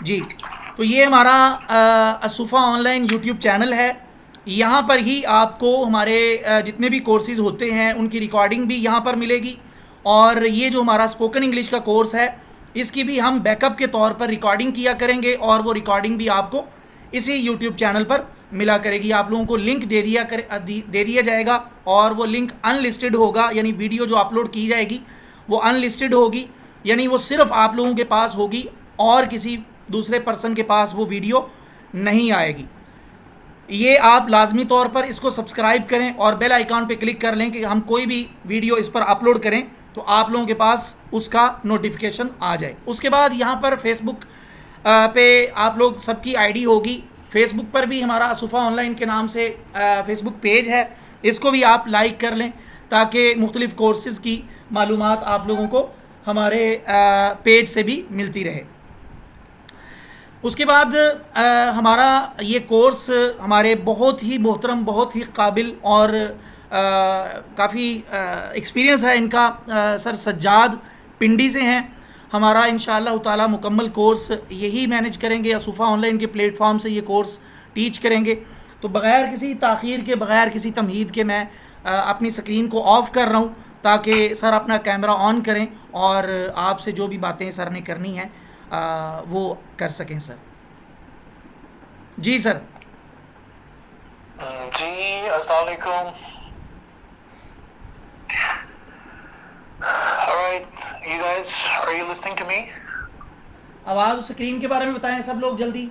جی، تو یہ ہمارا الصفا آن لائن یوٹیوب چینل ہے. یہاں پر ہی آپ کو ہمارے جتنے بھی کورسز ہوتے ہیں ان کی ریکارڈنگ بھی یہاں پر ملے گی. اور یہ جو ہمارا اسپوکن انگلش کا کورس ہے اس کی بھی ہم بیک اپ کے طور پر ریکارڈنگ کیا کریں گے، اور وہ ریکارڈنگ بھی آپ کو اسی یوٹیوب چینل پر ملا کرے گی. آپ لوگوں کو لنک دے دیا جائے گا، اور وہ لنک ان لسٹڈ ہوگا، یعنی ویڈیو جو اپلوڈ کی جائے گی وہ ان لسٹڈ ہوگی، یعنی وہ صرف آپ لوگوں کے پاس ہوگی اور کسی دوسرے پرسن کے پاس وہ ویڈیو نہیں آئے گی. یہ آپ لازمی طور پر اس کو سبسکرائب کریں اور بیل آئیکن پہ کلک کر لیں کہ ہم کوئی بھی ویڈیو اس پر اپلوڈ کریں تو آپ لوگوں کے پاس اس کا نوٹیفیکیشن آ جائے. اس کے بعد یہاں پر فیس بک پہ آپ لوگ سب کی آئی ڈی ہوگی. فیس بک پر بھی ہمارا صفا آن لائن کے نام سے فیس بک پیج ہے، اس کو بھی آپ لائک کر لیں تاکہ مختلف کورسز کی معلومات آپ لوگوں کو ہمارے پیج سے بھی ملتی رہے. اس کے بعد ہمارا یہ کورس ہمارے بہت ہی محترم، بہت ہی قابل اور کافی ایکسپیرینس ہے ان کا، سر سجاد پنڈی سے ہیں. ہمارا انشاءاللہ تعالی مکمل کورس یہی مینیج کریں گے، صفا آن لائن کے پلیٹ فارم سے یہ کورس ٹیچ کریں گے. تو بغیر کسی تاخیر کے، بغیر کسی تمہید کے میں اپنی اسکرین کو آف کر رہا ہوں تاکہ سر اپنا کیمرہ آن کریں اور آپ سے جو بھی باتیں سر نے کرنی ہیں وہ کر سکیں سر. جی سر. جی السلام علیکم. Alright, you guys, are you listening to me? آواز اسکرین کے بارے میں بتائیں سب لوگ جلدی.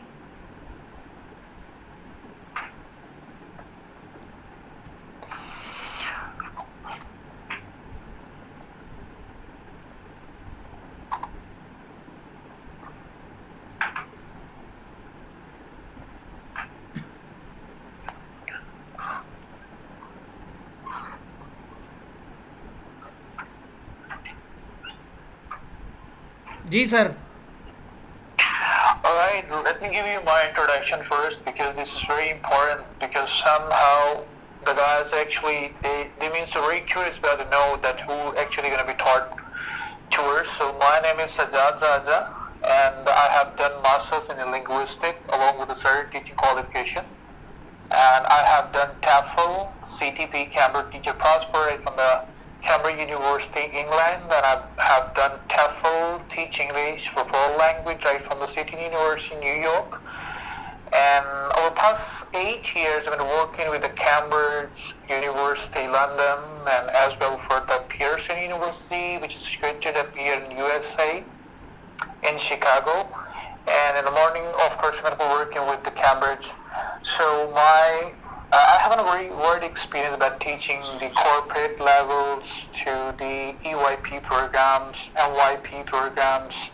جی سر. Alright, let me give you my introduction first because this is very important, because somehow the guys actually, they mean so very curious about to know that who actually going to be taught to us. So my name is Sajjad Raza and I have done masters in linguistics along with a certain teaching qualification. And I have done TEFL, CTP, Cambridge Teacher Prosper from the Cambridge University, England, and I have done TEFL, Teach English for Foreign Language, right from the City University, New York. And over the past 8 years, I've been working with the Cambridge University, London, and as well for the Pearson University, which is situated up here in USA, in Chicago. And in the morning, of course, I'm going to be working with the Cambridge. So I have a very wide experience about teaching the corporate levels to the EYP programs, NYP programs,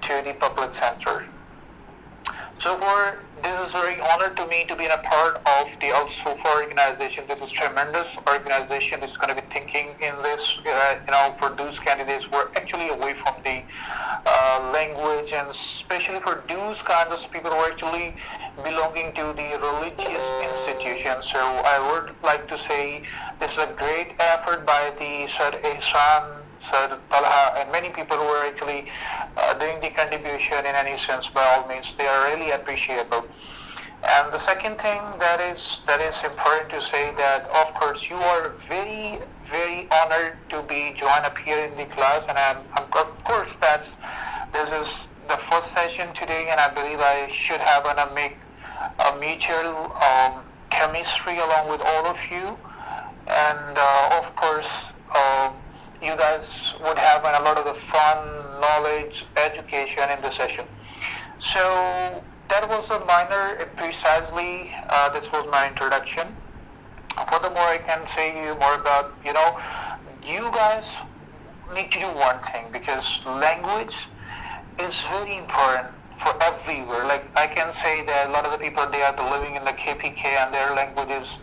to the public sector. So this is very honor to me to be a part of the Al-Sufa organization. This is tremendous organization. It's going to be thinking in this, for those candidates who are actually away from the language, and especially for those kinds of people who are actually belonging to the religious institution. So I would like to say this is a great effort by the Sir Ihsan, Sir Talha, and many people who are actually doing the contribution in any sense. By all means, they are really appreciable. And the second thing that is important to say that, of course, you are very, very honored to be joined up here in the class, and I'm of course this is the first session today, and I believe I should have make a mutual chemistry along with all of you, and of course you guys would have a lot of the fun, knowledge, education in the session. So that was a minor, precisely, this was my introduction. Furthermore, I can say you more about, you guys need to do one thing, because language is very important for everywhere. Like I can say that a lot of the people, they are living in the KPK and their language is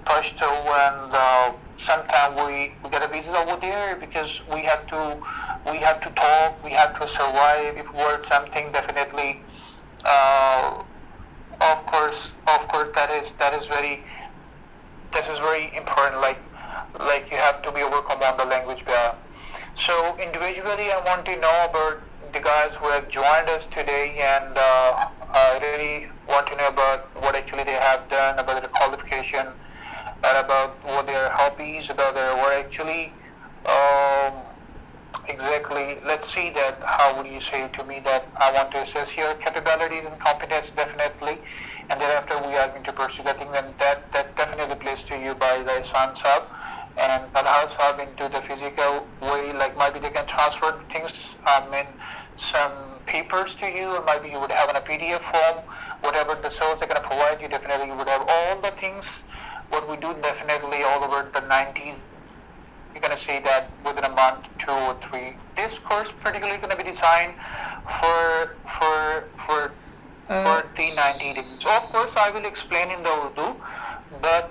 Pashto, and sometimes we get a visa over there because we have to talk, we have to survive. If we want something, definitely, of course, that is very important. Like you have to be overcome on the language barrier. So individually, I want to know about the guys who have joined us today, and I really want to know about what actually they have done, about their qualification, and about what their hobbies, about their what actually exactly. Let's see that. How would you say to me that I want to assess your capabilities and competence definitely, and thereafter we are going to pursue. I think then that definitely plays to you by the Ihsan Sahab and Talha Sahab into the physical way. Like maybe they can transfer things. In some papers to you, or maybe you would have in a PDF form. Whatever the source they're going to provide you, definitely you would have all the things. What we do definitely all over the 90s. You're going to see that within a month, 2 or 3. This course particularly going to be designed for the 90 days. So of course I will explain in the Urdu, but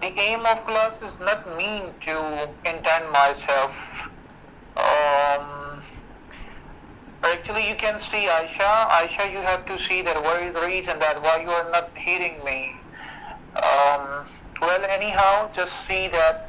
the aim of class is not mean to intend myself. Actually, you can see Aisha, you have to see that what is the reason that why you are not hearing me. Well, anyhow, just see that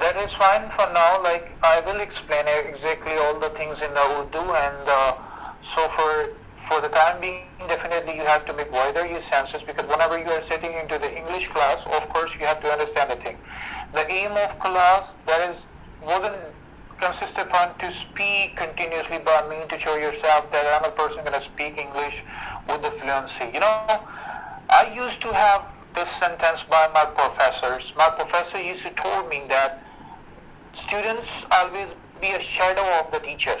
That is fine for now. Like I will explain exactly all the things in the Urdu, and so for the time being, definitely you have to make wider your senses, because whenever you are sitting into the English class, of course you have to understand the thing. The aim of class wasn't consist upon to speak continuously by mean to show yourself that I'm a person going to speak English with the fluency. You know, I used to have this sentence by my professors. My professor used to tell me that students always be a shadow of the teacher.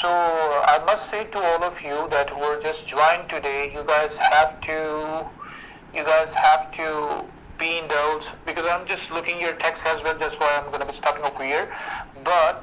So I must say to all of you that who are just joined today, you guys have to be in those, because I'm just looking your text as well. That's why I'm going to be stopping over here. But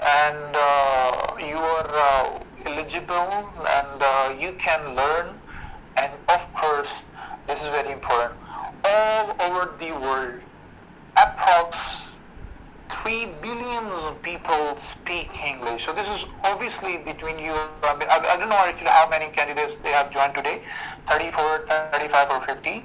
and you are eligible, and you can learn. And of course, this is very important. All over the world, approx 3 billion people speak English. So this is obviously between you. I don't know actually how many candidates they have joined today, 34, 35 or 50.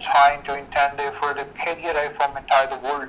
trying to intend for the career from entire the world,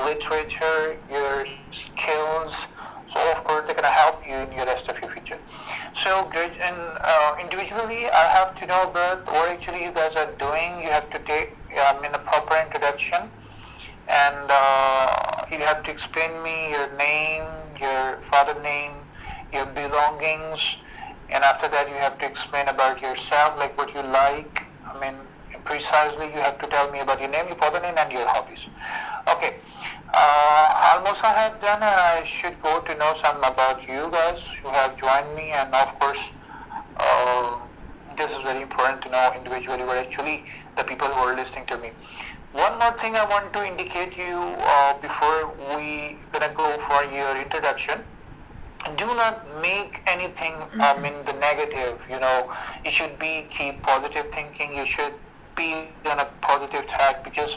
literature, your skills. So of course they're going to help you in your rest of your future. So great. And individually I have to know about what actually you guys are doing. You have to take a proper introduction, and you have to explain me your name, your father name, your belongings, and after that you have to explain about yourself, like what you like. Precisely you have to tell me about your name, your father name, and your hobbies. Okay. Almost I have done, and I should go to know some about you guys who have joined me, and of course this is very important to know individually what actually the people who are listening to me. One more thing I want to indicate you before we gonna go for your introduction. Do not make anything the negative. You know, you should keep positive thinking. You should be on a positive track, because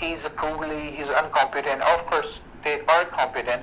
he's incompetent. Of course they are competent.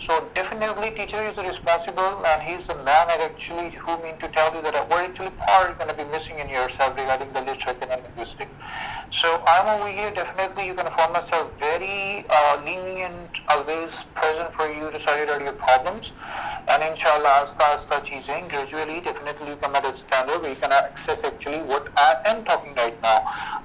So definitely teacher is responsible, and he's the man that actually who mean to tell you that what actually part is going to be missing in yourself regarding the literature and linguistics. So I'm over here. Definitely you can find myself very lenient, always present for you to sort out your problems. And inshallah, asta cheezein gradually, definitely you come at a standard where you can access actually what I am talking right now.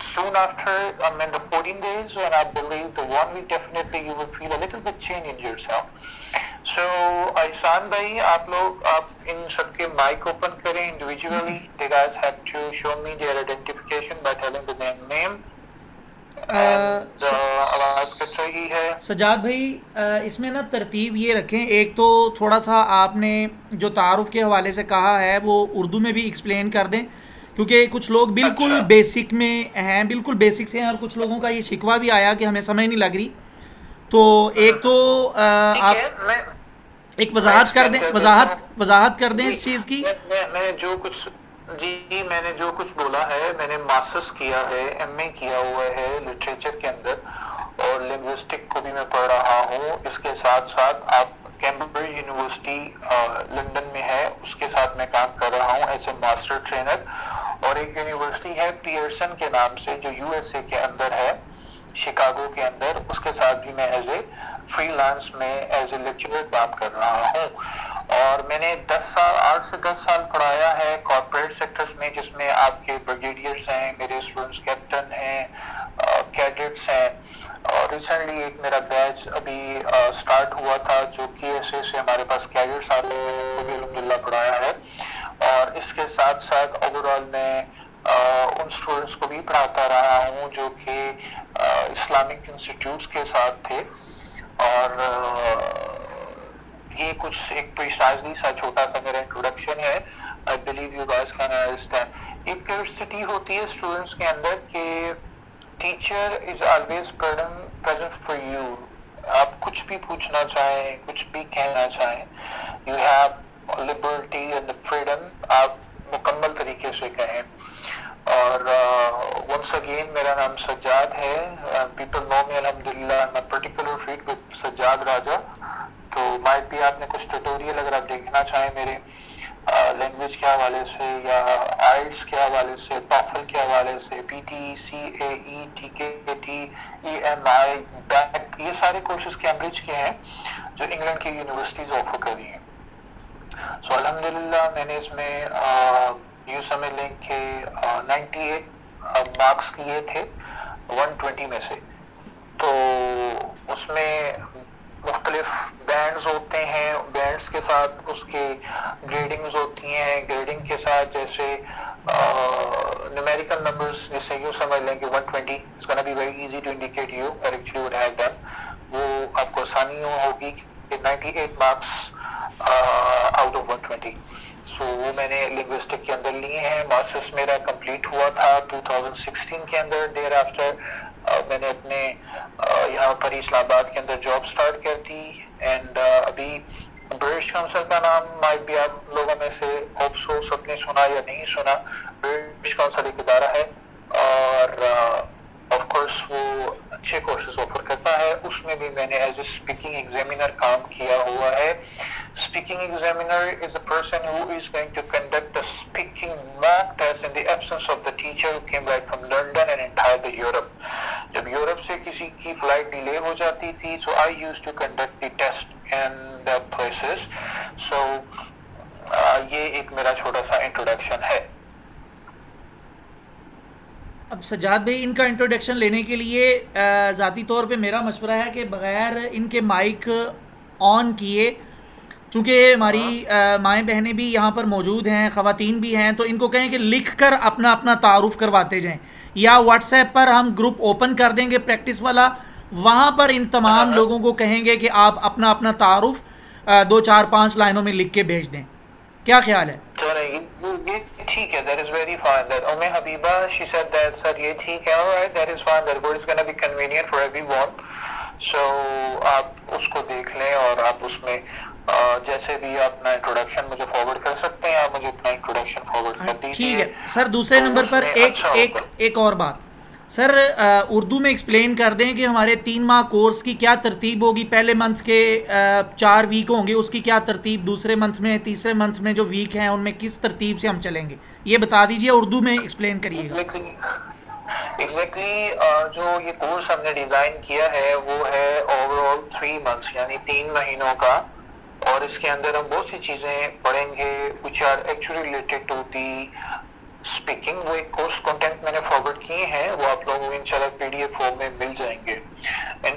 soon after the 14 days, and I believe the 1 week, definitely you will feel a little bit change in yourself. So احسان بھائی آپ ان سب کے mic open کریں individually. They guys have to show me their identification by telling the name. آواز کٹ رہی ہے. سجاد بھائی اس میں نا ترتیب یہ رکھیں، ایک تو تھوڑا سا آپ نے جو تعارف کے حوالے سے کہا ہے وہ اردو میں بھی ایکسپلین کر دیں، کیونکہ کچھ لوگ بالکل بیسک میں ہیں، بالکل بیسک سے ہیں، اور کچھ لوگوں کا یہ شکوہ بھی آیا کہ ہمیں سمجھ نہیں لگ رہی. تو ایک تو آپ ایک وضاحت کر دیں، وضاحت کر دیں اس چیز کی. میں نے جو کچھ بولا ہے، میں نے ماسٹرز کیا ہے، ایم اے کیا ہوا ہے لٹریچر کے اندر، اور لنگوسٹک کو بھی میں پڑھ رہا ہوں. اس کے ساتھ ساتھ آپ کیمبرج یونیورسٹی لنڈن میں ہے، اس کے ساتھ میں کام کر رہا ہوں ایز اے ماسٹر ٹرینر. اور ایک یونیورسٹی ہے پیئرسن کے نام سے جو یو ایس اے کے اندر ہے، شکاگو کے اندر، اس کے ساتھ بھی میں ایز اے فری لانس میں ایز اے لیکچرر کام کر رہا ہوں. اور میں نے 8 سے 10 سال پڑھایا ہے کارپوریٹ سیکٹرز میں، جس میں آپ کے بریگیڈیئرز ہیں، میرے اسٹوڈنٹس کیپٹن ہیں، کیڈٹس ہیں. اور ریسنٹلی ایک میرا بیچ ابھی سٹارٹ ہوا تھا جو کے ایس اے سے ہمارے پاس کیڈٹس آتے ہیں، وہ بھی الحمدللہ پڑھایا ہے. اور اس کے ساتھ ساتھ اوور آل میں ان اسٹوڈنٹس کو بھی پڑھاتا رہا ہوں جو کہ اسلامک انسٹیٹیوٹس کے ساتھ تھے. اور یہ کچھ ایک پریسائزلی سا چھوٹا سا میرا انٹروڈکشن ہے. I believe you guys can understand. ایک کیورسٹی ہوتی ہے اسٹوڈنٹس کے اندر کہ teacher is always present for you. آپ کچھ بھی پوچھنا چاہیں، کچھ بھی کہنا چاہیں، you have liberty and the freedom. آپ مکمل طریقے سے کہیں. اور once again میرا نام سجاد ہے. people know me الحمدللہ. میں particular feed with سجاد راجا. تو مائٹ بھی آپ نے کچھ ٹیوٹوریل اگر آپ دیکھنا چاہیں میرے لینگویج کے حوالے سے، یا آئلٹس کے حوالے سے، ٹافل کے حوالے سے، پی ٹی، سی اے ای، ٹی کے ٹی، ای ایم آئی، بیک، یہ سارے کورسز کیمبرج کے ہیں جو انگلینڈ کی یونیورسٹیز آفر کر رہی ہیں. سو الحمدللہ میں نے اس میں یوں سمجھ لیں کہ 98 مارکس لیے تھے 120 میں سے. تو اس میں مختلف بینڈز ہوتے ہیں، بینڈز کے ساتھ اس کے گریڈنگز ہوتی ہیں. گریڈنگ کے ساتھ جیسے numerical numbers، جیسے یوں سمجھ لیں کہ 120 is gonna be very easy to indicate you or actually would have done. وہ آپ کو آسانی ہوگی کہ 98 مارکس آؤٹ آف 120. سو وہ میں نے لنگوسٹک کے اندر لیے ہیں. ماسٹرس میرا کمپلیٹ ہوا تھا 2016 کے اندر. دیر آفٹر میں نے اپنے یہاں پر اسلام آباد کے اندر جاب سٹارٹ کر دی. اینڈ ابھی برٹش کونسل کا نام مائٹ بھی آپ لوگوں میں سے ہوپ سو سب نے سنا یا نہیں سنا. برٹش کونسل ایک ادارہ ہے اور آف کورس وہ اچھے کورسز آفر کرتا ہے. اس میں بھی میں نے ایز اے اسپیکنگ ایگزامینر کام کیا ہوا ہے. Speaking examiner is a person who is going to conduct a speaking mock test in the absence of the teacher who came right from London and entire the Europe. جب Europe سے کسی کی flight delay ہو جاتی تھی so I used to conduct the test in the places. So یہ ایک میرا چھوٹا سا انٹروڈکشن ہے. اب سجاد بھائی ان کا انٹروڈکشن لینے کے لیے ذاتی طور پہ میرا مشورہ ہے کہ بغیر ان کے مائک آن کیے، چونکہ ہماری مائیں بہنیں بھی یہاں پر موجود ہیں، خواتین بھی ہیں، تو ان کو کہیں کہ لکھ کر اپنا اپنا تعارف کرواتے جائیں، یا واٹس ایپ پر ہم گروپ اوپن کر دیں گے پریکٹس والا، وہاں پر ان تمام لوگوں کو کہیں گے کہ آپ اپنا اپنا تعارف 2 4 5 لائنوں میں لکھ کے بھیج دیں. کیا خیال ہے؟ ٹھیک ہے. that is very fine. that Habiba she said that sir یہ ٹھیک ہے. alright, that is fine. that is going to be convenient for everyone. so آپ اس کو دیکھ لیں اور آپ اس میں جیسے بھی آپ اپنا انٹروڈکشن مجھے فارورڈ کر سکتے ہیں. آپ مجھے اپنا انٹروڈکشن فارورڈ کر دیجیے. ٹھیک ہے سر. دوسرے نمبر پر ایک اور بات سر، اردو میں ایکسپلین کر دیں کہ ہمارے 3 ماہ کورس کی کیا ترتیب ہوگی. پہلے منتھ کے 4 ویک ہوں گے، اس کی کیا ترتیب، دوسرے منتھ میں، تیسرے منتھ میں جو ویک ہیں ان میں کس ترتیب سے ہم چلیں گے، یہ بتا دیجیے، اردو میں ایکسپلین کریے گا. ایگزیکٹلی جو یہ کورس ہم نے ڈیزائن کیا ہے وہ ہے اوور آل 3 months یعنی 3 مہینوں کا. اور اس کے اندر ہم بہت سی چیزیں پڑھیں گے which are actually related to the speaking. وہ ایک کورس کنٹینٹ میں نے فارورڈ کیے ہیں، وہ آپ لوگوں کو انشاءاللہ PDF فارم میں مل جائیں گے. ان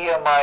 EMI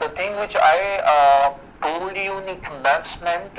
The thing which I told you in the commencement,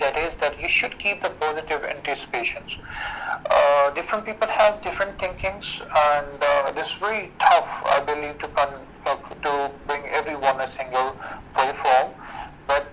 that is that you should keep the positive anticipations. Different people have different thinkings, and it's very tough, I believe, to bring everyone a single platform. But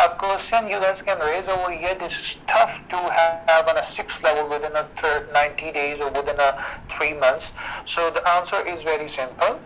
A question you guys can raise over here, this is tough to have on a 6th level within a 90 days or within a 3 months. So the answer is very simple.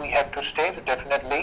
we have to stay, definitely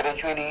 gradually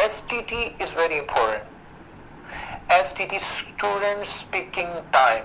STT is very important. STT student speaking time,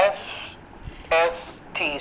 SST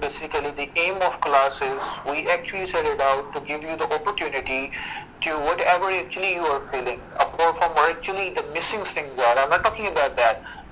basically the aim of class is, we actually set it out to give you the opportunity to whatever actually you are feeling, apart from what actually the missing things are. I'm not talking about that.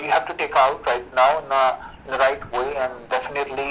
you have to take out right now in the right way, and definitely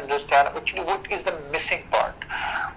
understand actually what is the missing part.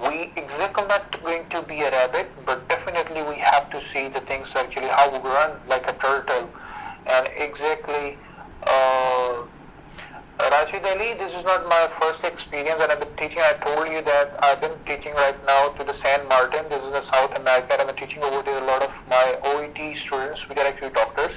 We exactly not going to be a rabbit, but definitely we have to see the things actually how we run like a turtle, and exactly Rashid Ali, this is not my first experience and I've been teaching. I told you that I've been teaching right now to the San Martin. This is the South America, and I've been teaching over there a lot of my OET students, which are actually doctors.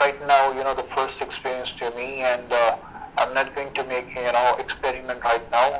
right now, you know, the first experience to me, and I'm not going to make, you know, experiment right now.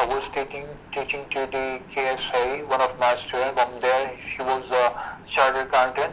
I was teaching to the KSA, one of my students from there. He was a chartered accountant.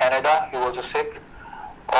Canada. He was a Sikh,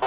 So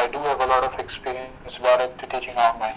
I do have a lot of experience about it to teaching online.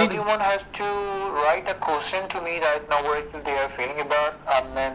Everyone has to write a question to me right now what they are feeling about. And then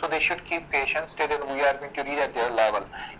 so they should keep patience till then we are going to read at their level.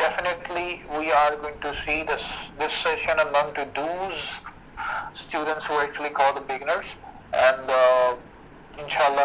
definitely we are going to see this session among to those students who are actually called the beginners, and inshallah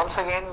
once again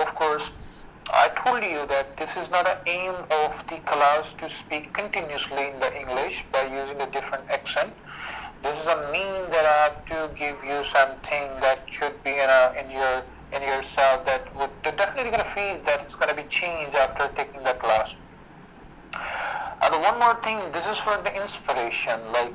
of course I told you that this is not an aim of the class to speak continuously in the English by using a different accent. This is a mean that I have to give you something that should be in yourself that would definitely going to feel that it's going to be changed after taking the class. And one more thing, this is for the inspiration. Like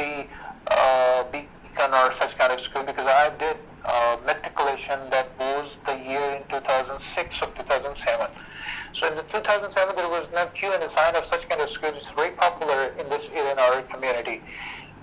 the Beacon or such kind of school, because I did matriculation that was the year in 2006 or 2007. So in the 2007 there was no queue and a sign of such kind of school. It's very popular in this area in our community.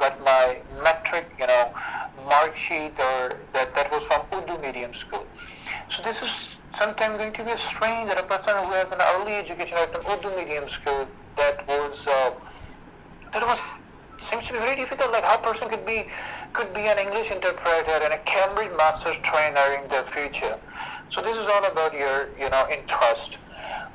got my metric, mark worksheet or that was from Urdu medium school. So this is sometimes going to be strange that a person who has an early education at an Urdu medium school that was seems to be very difficult. Like how a person could be an English interpreter and a Cambridge master's trainer in the future. So this is all about your interest.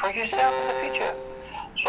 for yourself in the future. So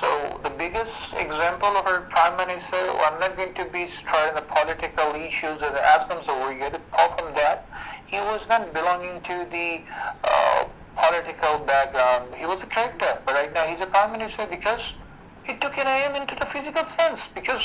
So the biggest example of our Prime Minister, I'm not going to be starting the political issues or the aspects over here. Apart from that, he was not belonging to the political background. He was a character, but right now he's a Prime Minister because he took an aim into the physical sense, because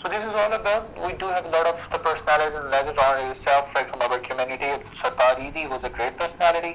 So this is all about, we do have a lot of the personalities and legends on itself, right, from our community. Sattar Idi was a great personality.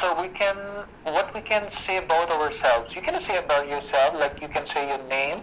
So what we can say about ourselves, you can say about yourself, like you can say your name,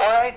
Alright,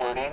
14.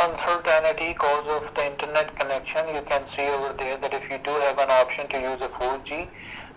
uncertainty cause of the internet connection. You can see over there that if you do have an option to use a 4G,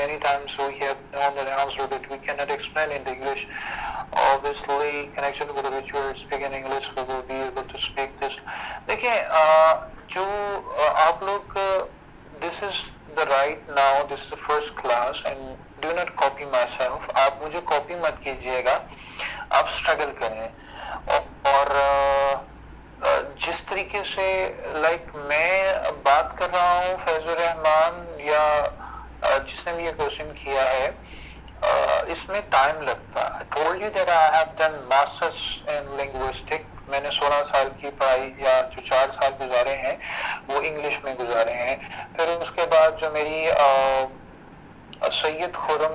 many times we have on the answer that we cannot explain in English. obviously connection with which you are speaking English we will be able to speak this. دیکھیں جو آپ لوگ this is the right now, this is the first class and do not copy myself. آپ مجھے copy مت کیجیے گا, آپ struggle کریں. اور جس طریقے سے لائک میں بات کر رہا ہوں فیض الرحمان یا جس نے بھی یہ کوشچن کیا ہے, اس میں ٹائم لگتا ہے. I told you that I have done masters in linguistic. میں نے 16 سال کی پڑھائی یا جو 4 سال گزارے ہیں وہ انگلش میں گزارے ہیں. پھر اس کے بعد جو میری سید خرم,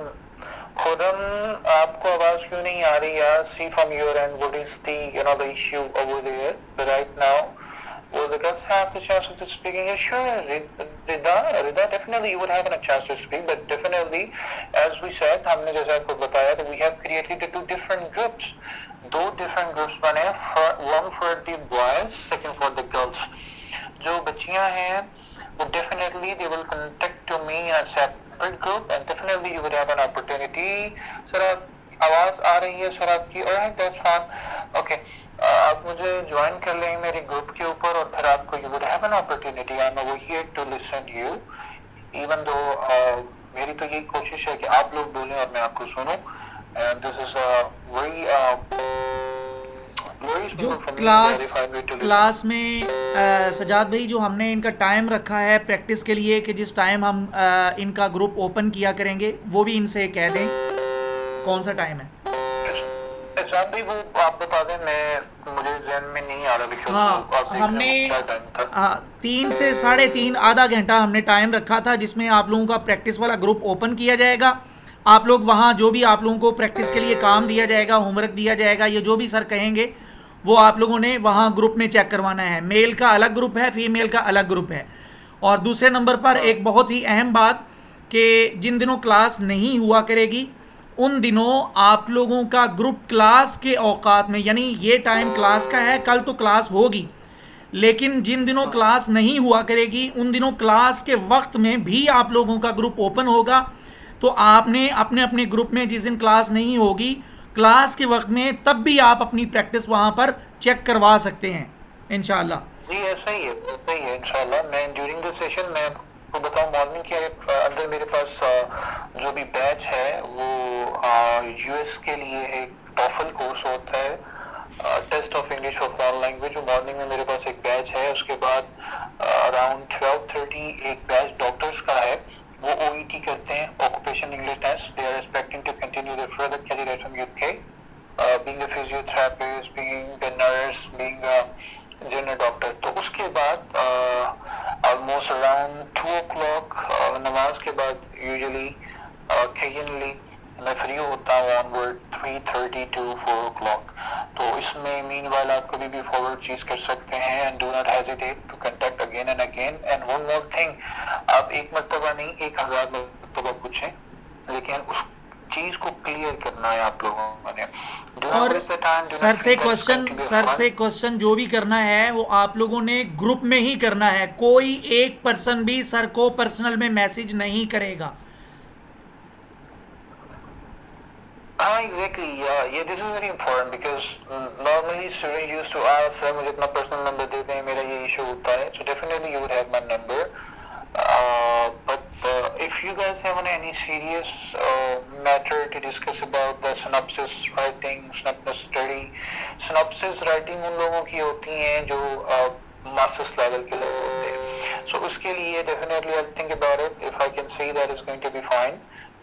آپ کو آواز کیوں نہیں آ رہی یار؟ See from your end what is the the issue over there. But right now will the guys have the chance to speak English? Sure, Rida, definitely you would have a chance to speak, but definitely as we said, ہم نے جیسے آپ کو بتایا that we have created 2 different groups. 2 different groups بنے, one for the boys, second for the girls. جو بچیاں ہیں وہ definitely they will contact to me as separate group and definitely you would have an opportunity. سر آواز آ رہی ہے سر آپ کی؟ alright, that's fine. Okay, آپ مجھے جوائن کر لیں میرے گروپ کے اوپر اور پھر آپ کو you would have an opportunity. I'm over here to listen to you even though میری تو یہی کوشش ہے کہ آپ لوگ بولیں اور میں آپ کو سنوں. And this is a very جو کلاس میں سجاد بھائی جو ہم نے ان کا ٹائم رکھا ہے پریکٹس کے لیے کہ جس ٹائم ہم ان کا گروپ اوپن کیا کریں گے وہ بھی ان سے کہہ دیں کون سا ٹائم ہے. سجاد بھائی وہ آپ بتا دیں, مجھے ذہن میں نہیں آ رہا. ہاں ہم نے 3 سے 3.5 آدھا گھنٹہ ہم نے ٹائم رکھا تھا جس میں آپ لوگوں کا پریکٹس والا گروپ اوپن کیا جائے گا. آپ لوگ وہاں جو بھی آپ لوگوں کو پریکٹس کے لیے کام دیا جائے گا, ہوم ورک دیا جائے گا, یا جو بھی سر کہیں گے وہ آپ لوگوں نے وہاں گروپ میں چیک کروانا ہے. میل کا الگ گروپ ہے, فیمیل کا الگ گروپ ہے. اور دوسرے نمبر پر ایک بہت ہی اہم بات کہ جن دنوں کلاس نہیں ہوا کرے گی ان دنوں آپ لوگوں کا گروپ کلاس کے اوقات میں, یعنی یہ ٹائم کلاس کا ہے, کل تو کلاس ہوگی, لیکن جن دنوں کلاس نہیں ہوا کرے گی ان دنوں کلاس کے وقت میں بھی آپ لوگوں کا گروپ اوپن ہوگا. تو آپ نے اپنے اپنے گروپ میں جس دن کلاس نہیں ہوگی کلاس کے وقت میں تب بھی آپ اپنی پریکٹس وہاں پر چیک کروا سکتے ہیں انشاءاللہ. جی ایسا ہی ہے انشاءاللہ. میں ڈیورنگ دا سیشن میں آپ کو بتاؤں مارننگ کے اندر میرے پاس جو بھی بیچ ہے وہ یو ایس کے لیے ایک ٹافل کورس ہوتا ہے, test of English of foreign language. Morning میں میرے پاس ایک بیچ ہے. اس کے بعد اراؤنڈ 12:30 ایک بیچ ڈاکٹرز کا ہے, وہ OET کرتے ہیں, Occupation English Test. They are expecting to continue their further career from UK, being a physiotherapist, being a nurse, being a junior doctor. تو اس کے بعد almost around 2 o'clock نماز کے بعد usually occasionally میں فری ہوتا ہوں onward 3:30 to 4 o'clock. تو اس میں مین وائل آپ کبھی بھی فارورڈ چیز کر سکتے ہیں and do not hesitate to contact again and again. And one more thing, آپ ایک مرتبہ نہیں 1000 مرتبہ پوچھیں, لیکن اس چیز کو کلیئر کرنا ہے آپ لوگوں نے. اور سر سے کوشچن جو بھی کرنا ہے وہ آپ لوگوں نے گروپ میں ہی کرنا ہے, کوئی ایک پرسن بھی سر کو پرسنل میں میسج نہیں کرے گا. Exactly, yeah, this is very important because normally students used to ask, sir, مجھے اپنا personal number دے دیں, میرا یہ issue ہوتا ہے. So definitely you would have my number. But if you guys have any serious matter to discuss about the synopsis writing, synopsis study, synopsis writing ان لوگوں کی ہوتی ہیں جو masters level کے لوگ ہوتے ہیں. So اس کے لیے definitely I'll think about it. If I can see that it's going to be fine,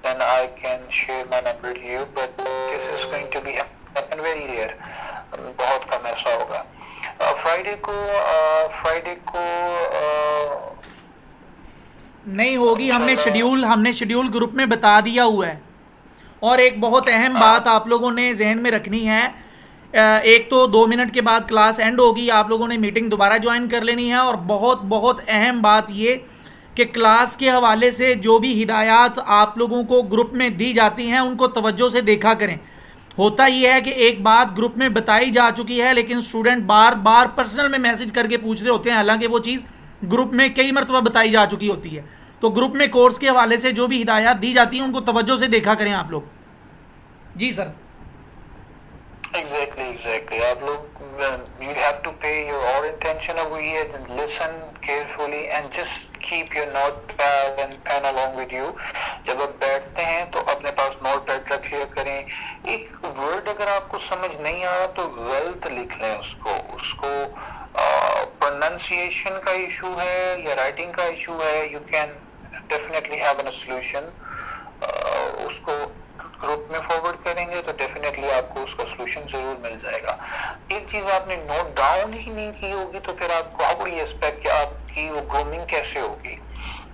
then I can share my number to you, but this is going to be happen very rare. بہت کم ایسا ہوگا. Friday کو نہیں ہوگی. ہم نے schedule group میں بتا دیا ہوا ہے. اور ایک بہت اہم بات آپ لوگوں نے ذہن میں رکھنی ہے, ایک تو 2 منٹ کے بعد کلاس اینڈ ہوگی, آپ لوگوں نے میٹنگ دوبارہ جوائن کر لینی ہے. اور بہت اہم بات یہ کہ کلاس کے حوالے سے جو بھی ہدایات آپ لوگوں کو گروپ میں دی جاتی ہیں ان کو توجہ سے دیکھا کریں. ہوتا یہ ہے کہ ایک بات گروپ میں بتائی جا چکی ہے لیکن اسٹوڈنٹ بار بار پرسنل میں میسج کر کے پوچھ رہے ہوتے ہیں, حالانکہ وہ چیز گروپ میں کئی مرتبہ بتائی جا چکی ہوتی ہے. تو گروپ میں کورس کے حوالے سے جو بھی ہدایات دی جاتی ہیں ان کو توجہ سے دیکھا کریں آپ لوگ. جی سر. Exactly. آپ لوگ you have to pay your all attention over here and listen carefully and just keep your notepad and pen along with you. جب آپ بیٹھتے ہیں تو اپنے پاس نوٹ پیڈ رکھ لیا کریں. ایک ورڈ اگر آپ کو سمجھ نہیں آ رہا تو ویلتھ لکھ لیں اس کو پروننسیشن کا ایشو ہے یا رائٹنگ کا ایشو ہے, you can definitely have a solution. اس کو گروپ میں فارورڈ کریں گے تو ڈیفینیٹلی آپ کو اس کا سولوشن ضرور مل جائے گا. ایک چیز آپ نے نوٹ ڈاؤن ہی نہیں کی ہوگی تو پھر آپ کو ہاؤ ایکسپیکٹ کہ آپ کی وہ گرومنگ کیسے ہوگی.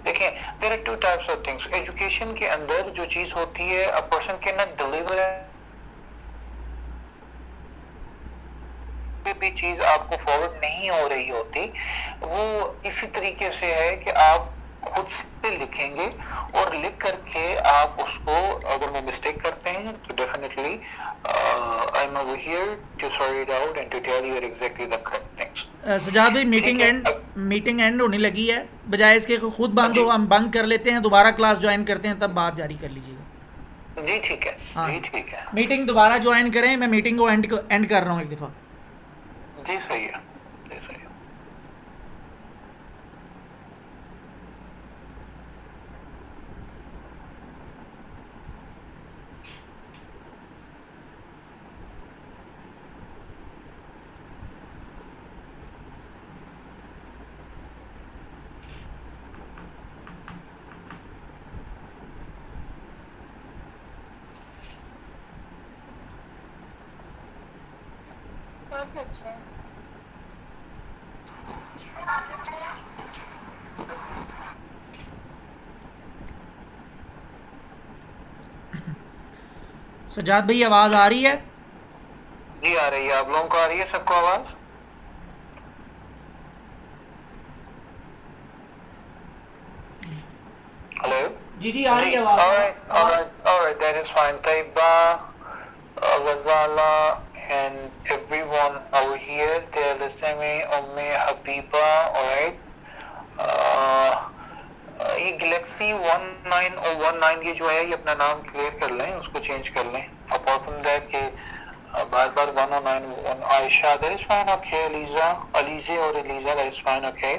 دیکھیں there are two types of things. Education کے اندر جو چیز ہوتی ہے a person can not deliver بھی چیز آپ کو فارورڈ نہیں ہو رہی ہوتی, وہ اسی طریقے سے ہے کہ آپ خود سے لکھیں گے اور لکھ کر کے آپ اس کو, اگر میں مسٹیک کرتے ہیں تو definitely I am over here to sort it out and to tell you exactly the correct things. Sajjad بھائی میٹنگ اینڈ ہونے لگی ہے, بجائے اس کے خود بند ہو ہم بند کر لیتے ہیں, دوبارہ کلاس جوائن کرتے ہیں تب بات جاری کر لیجیے گا. جی ٹھیک ہے, ہاں جی ٹھیک ہے, میٹنگ دوبارہ جوائن کریں, میں میٹنگ کو اینڈ کر رہا ہوں ایک دفعہ. جی صحیح ہے, جی صحیح ہے. سجاد بھائی آواز آ رہی ہے؟ جی آ رہی ہے. آپ لوگوں کو آ رہی ہے سب کو آواز؟ ہلو جی آ رہی ہے آواز. alright, that is fine. Tayyaba, Ghazala and everyone over here, they are listening me. Habiba, alright. یہ گلیکسی 1919 یہ جو ہے یہ اپنا نام کلیئر کر لیں, اس کو چینج کر لیں. apart from that کہ بار 109 عائشہ, that is fine, okay. Alizeh اور Alizeh, that is fine, okay.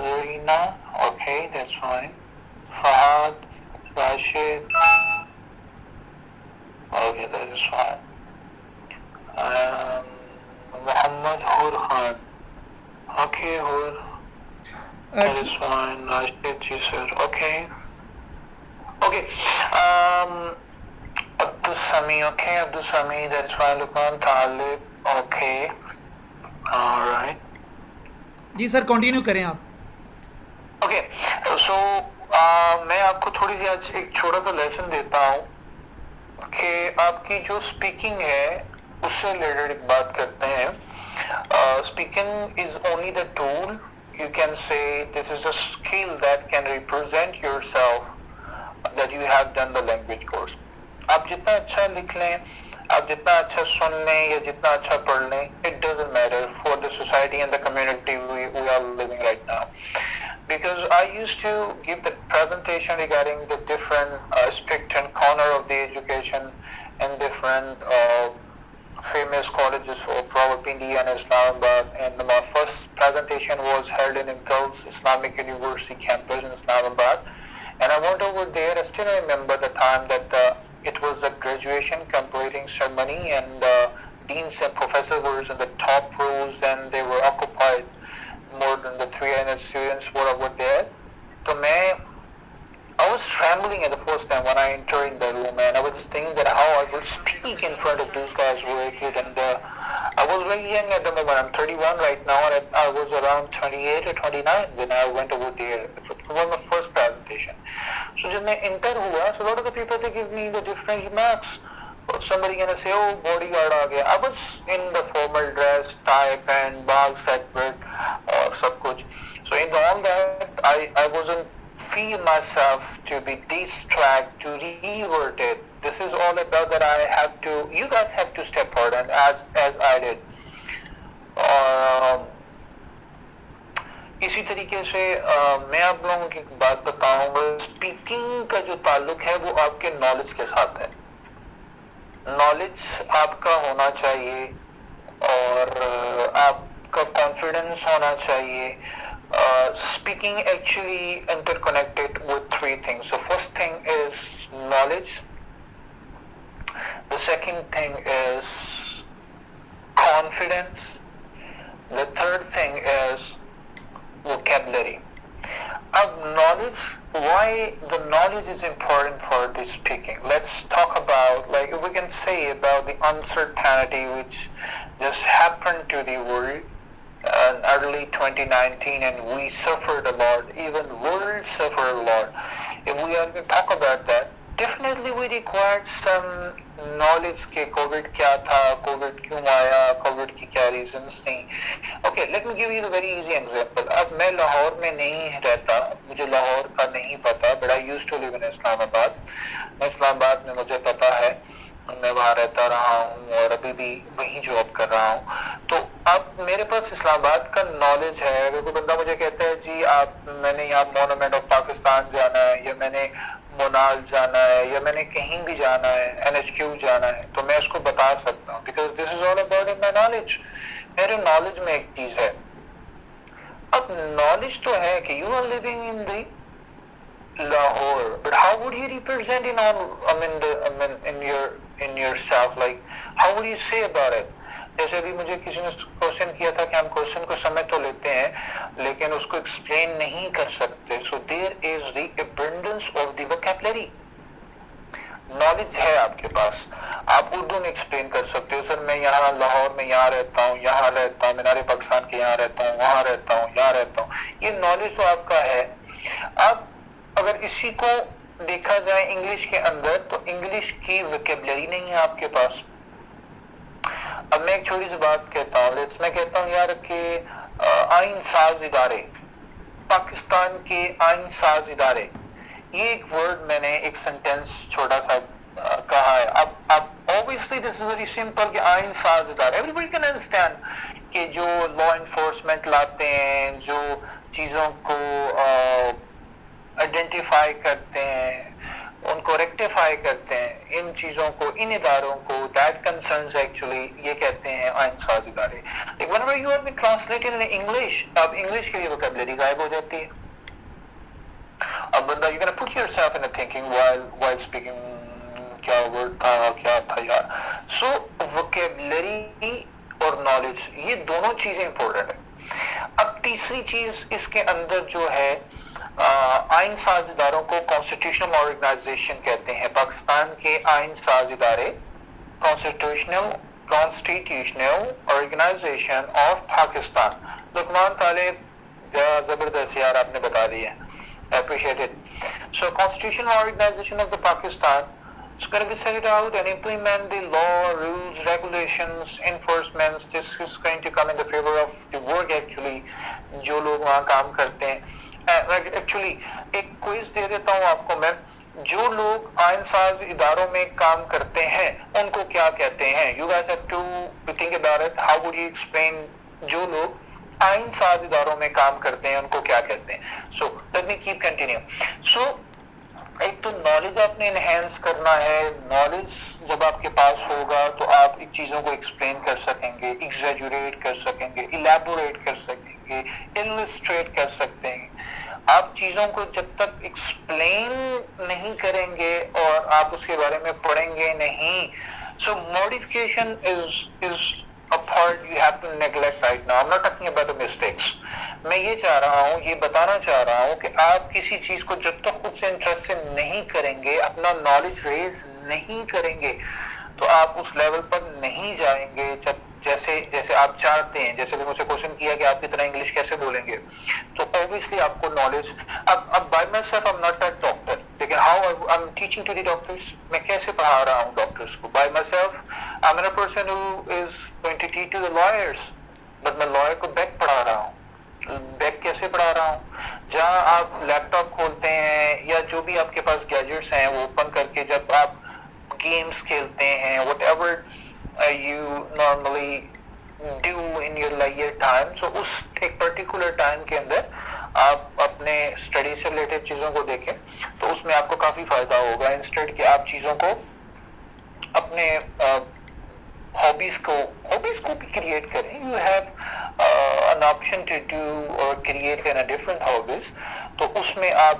Zarina, okay, that's fine. Fahad, Rashid, okay, that is fine. محمد حور خان, okay, حور, that is fine. Rashid, you said, okay. Okay. Abdul Sami, okay. Abdul Sami, that's fine. Lukman Talib, okay. Alright. G sir continue کریں آپ. Okay. So, میں آپ کو تھوڑی سی آج ایک چھوٹا سا لیسن دیتا ہوں کہ آپ کی جو اسپیکنگ ہے اس سے ریلیٹڈ ایک بات کرتے ہیں. Speaking is only the tool. You can say this is a skill that can represent yourself that you have done the language course. آپ جتنا اچھا لکھ لیں, آپ جتنا اچھا سن لیں یا جتنا اچھا پڑھ لیں, it doesn't matter for the society and the community we are living right now. Because I used to give the presentation regarding the different aspect and corner of the education and different famous colleges of Rawalpindi and Islamabad, and my first presentation was held in Girls Islamic University campus in Islamabad, and I went over there. I still remember the time that it was a graduation completing ceremony, and deans and professors were in the top rows and they were occupied. More than the 300 students were over there. So I was trembling at the first time when I entered in the room, and I was just thinking that how I would speak in front of those guys who were kids. And I was very young at the moment. I'm 31 right now, and I was around 28 or 29 when I went over there. It was my first presentation. So when I entered, so a lot of the people, they give me the different remarks. Somebody gonna say, oh, bodyguard aa gaya. I was in the formal dress, tie, pant, bag, set belt, sab kuch. So in all that, I wasn't feel myself to be distracted, to revert it. This is all about that I have to, you guys have to step forward, and as I did. اسی طریقے سے میں آپ لوگوں کی بات بتاؤں گا. Speaking کا جو تعلق ہے وہ آپ کے نالج کے ساتھ ہے. نالج آپ کا ہونا چاہیے اور آپ کا کانفیڈنس ہونا چاہیے. Speaking actually interconnected with three things. So first thing is knowledge. The second thing is confidence. The third thing is vocabulary. Knowledge, why the knowledge is important for this speaking. Let's talk about, like we can say about the uncertainty which just happened to the world in early 2019, and we suffered a lot, even world suffered a lot. If we are going to talk about that, definitely we required some knowledge کہ Covid کیا تھا, Covid کیوں آیا, Covid کی کیا reasons تھیں. Okay, let me give you very easy example. اب میں لاہور میں نہیں رہتا, مجھے لاہور کا نہیں پتا, بٹ آئی یوز ٹو لیو ان اسلام آباد. میں اسلام آباد میں مجھے پتا ہے, میں وہاں رہتا رہا ہوں اور ابھی بھی وہیں جاب کر رہا ہوں. تو اب میرے پاس اسلام آباد کا نالج ہے. اگر کوئی بندہ مجھے کہتا ہے جی آپ, میں نے یہاں مونومنٹ آف پاکستان جانا ہے, یا میں نے مونال جانا ہے, یا میں نے کہیں بھی جانا ہے, NHQ جانا ہے, تو میں اس کو بتا سکتا ہوں, because this is all about my knowledge. میرے نالج میں ایک چیز ہے. اب نالج تو ہے کہ you are living in the Lahore, but how would you represent in all, in yourself, like how would you say about it? جیسے ابھی مجھے کسی نے کوشچن کیا تھا کہ ہم کوشچن کو سمجھ تو لیتے ہیں لیکن اس کو ایکسپلین نہیں کر سکتے. So there is the abundance of the vocabulary. Knowledge ہے آپ کے پاس, آپ اردو میں ایکسپلین کر سکتے ہو, سر میں یہاں لاہور میں یہاں رہتا ہوں, یہاں رہتا ہوں, مینار پاکستان کے یہاں رہتا ہوں, وہاں رہتا ہوں, یہاں رہتا ہوں. یہ نالج تو آپ کا ہے. اب اگر اسی کو دیکھا جائے انگلش کے اندر, تو انگلش کی ویکیبلری نہیں ہے آپ کے پاس. اب میں ایک چھوٹی سی بات کہتا ہوں, میں کہتا ہوں یار کہ آئین ساز ادارے, پاکستان کے آئین ساز ادارے, یہ ایک ورڈ میں نے ایک سینٹینس چھوٹا سا کہا ہے. اب obviously this is very simple کہ آئین ساز ادارے, everybody can understand کہ جو لا انفورسمنٹ لاتے ہیں, جو چیزوں کو آئیڈینٹیفائی کرتے ہیں, ان کو ریکٹیفائی کرتے ہیں, ان چیزوں کو, ان اداروں کو, دیٹ کنسرنز ایکچولی, یہ کہتے ہیں آئین ساز ادارے. whenever you are being translated in English, اب انگلش کے لیے ووکیبلری غائب ہو جاتی ہے. اب بندہ you're gonna put yourself in a thinking while speaking, کیا ورڈ تھا, کیا تھا یار. سو ووکیبلری اور نالج, یہ دونوں چیزیں امپورٹنٹ ہیں. اب تیسری چیز اس کے اندر جو ہے, آئین ساز اداروں کو کانسٹیٹیوشنل آرگنائزیشن کہتے ہیں. پاکستان کے آئین ساز ادارے کانسٹیٹیوشنل آرگنائزیشن آف پاکستان. لقمان طالب زبردست یار, آپ نے بتا دی ہے, appreciate it. So constitutional organization of the Pakistan is going to be set out and implement the law, rules, regulations, enforcements. This is going to come in the favor of the work actually جو لوگ وہاں کام کرتے ہیں. Actually ایک quiz دے دیتا ہوں آپ کو میں, جو لوگ آئین ساز اداروں میں کام کرتے ہیں ان کو کیا کہتے ہیں. You guys have to think about it. How would you explain جو لوگ آئین ساز اداروں میں کام کرتے ہیں ان کو کیا کہتے ہیں. So let me keep continue. So ایک تو نالج آپ نے انہینس کرنا ہے. نالج جب آپ کے پاس ہوگا تو آپ چیزوں کو ایکسپلین کر سکیں گے, ایگزیجوریٹ کر سکیں گے, ایلیبوریٹ کر سکیں گے, السٹریٹ کر سکتے ہیں. آپ چیزوں کو جب تک ایکسپلین نہیں کریں گے اور آپ اس کے بارے میں پڑھیں گے نہیں, so modification is a part you have to neglect right now. I'm not talking about the mistakes. میں یہ چاہ رہا ہوں, یہ بتانا چاہ رہا ہوں کہ آپ کسی چیز کو جب تک خود سے انٹرسٹ سے نہیں کریں گے, اپنا نالج ریز نہیں کریں گے, تو آپ اس لیول پر نہیں جائیں گے جیسے آپ چاہتے ہیں. جیسے بھی مجھ سے کوشچن کیا کہ آپ کتنا انگلش کیسے بولیں گے, تو obviously آپ کو نالج, اب by myself I'm not a doctor, لیکن how I'm teaching to the doctors, میں کیسے پڑھا رہا ہوں ڈاکٹرس کو. By myself I'm a person who is going to teach to the lawyers, but میں lawyer کو بیک پڑھا رہا ہوں. بیک کیسے پڑھا رہا ہوں, جہاں آپ لیپ ٹاپ کھولتے ہیں یا جو بھی آپ کے پاس گیجٹس ہیں وہ اوپن کر کے جب آپ گیمز کھیلتے ہیں, what ever you normally do in your leisure time, so اس ایک پرٹیکولر ٹائم کے اندر آپ اپنے اسٹڈی سے ریلیٹڈ چیزوں کو دیکھیں تو اس میں آپ کو کافی فائدہ ہوگا. انسٹیڈ کہ آپ چیزوں کو اپنے ہابیز کو بھی کریٹ کریں. You have an option to do or create in a different hobbies. تو اس میں آپ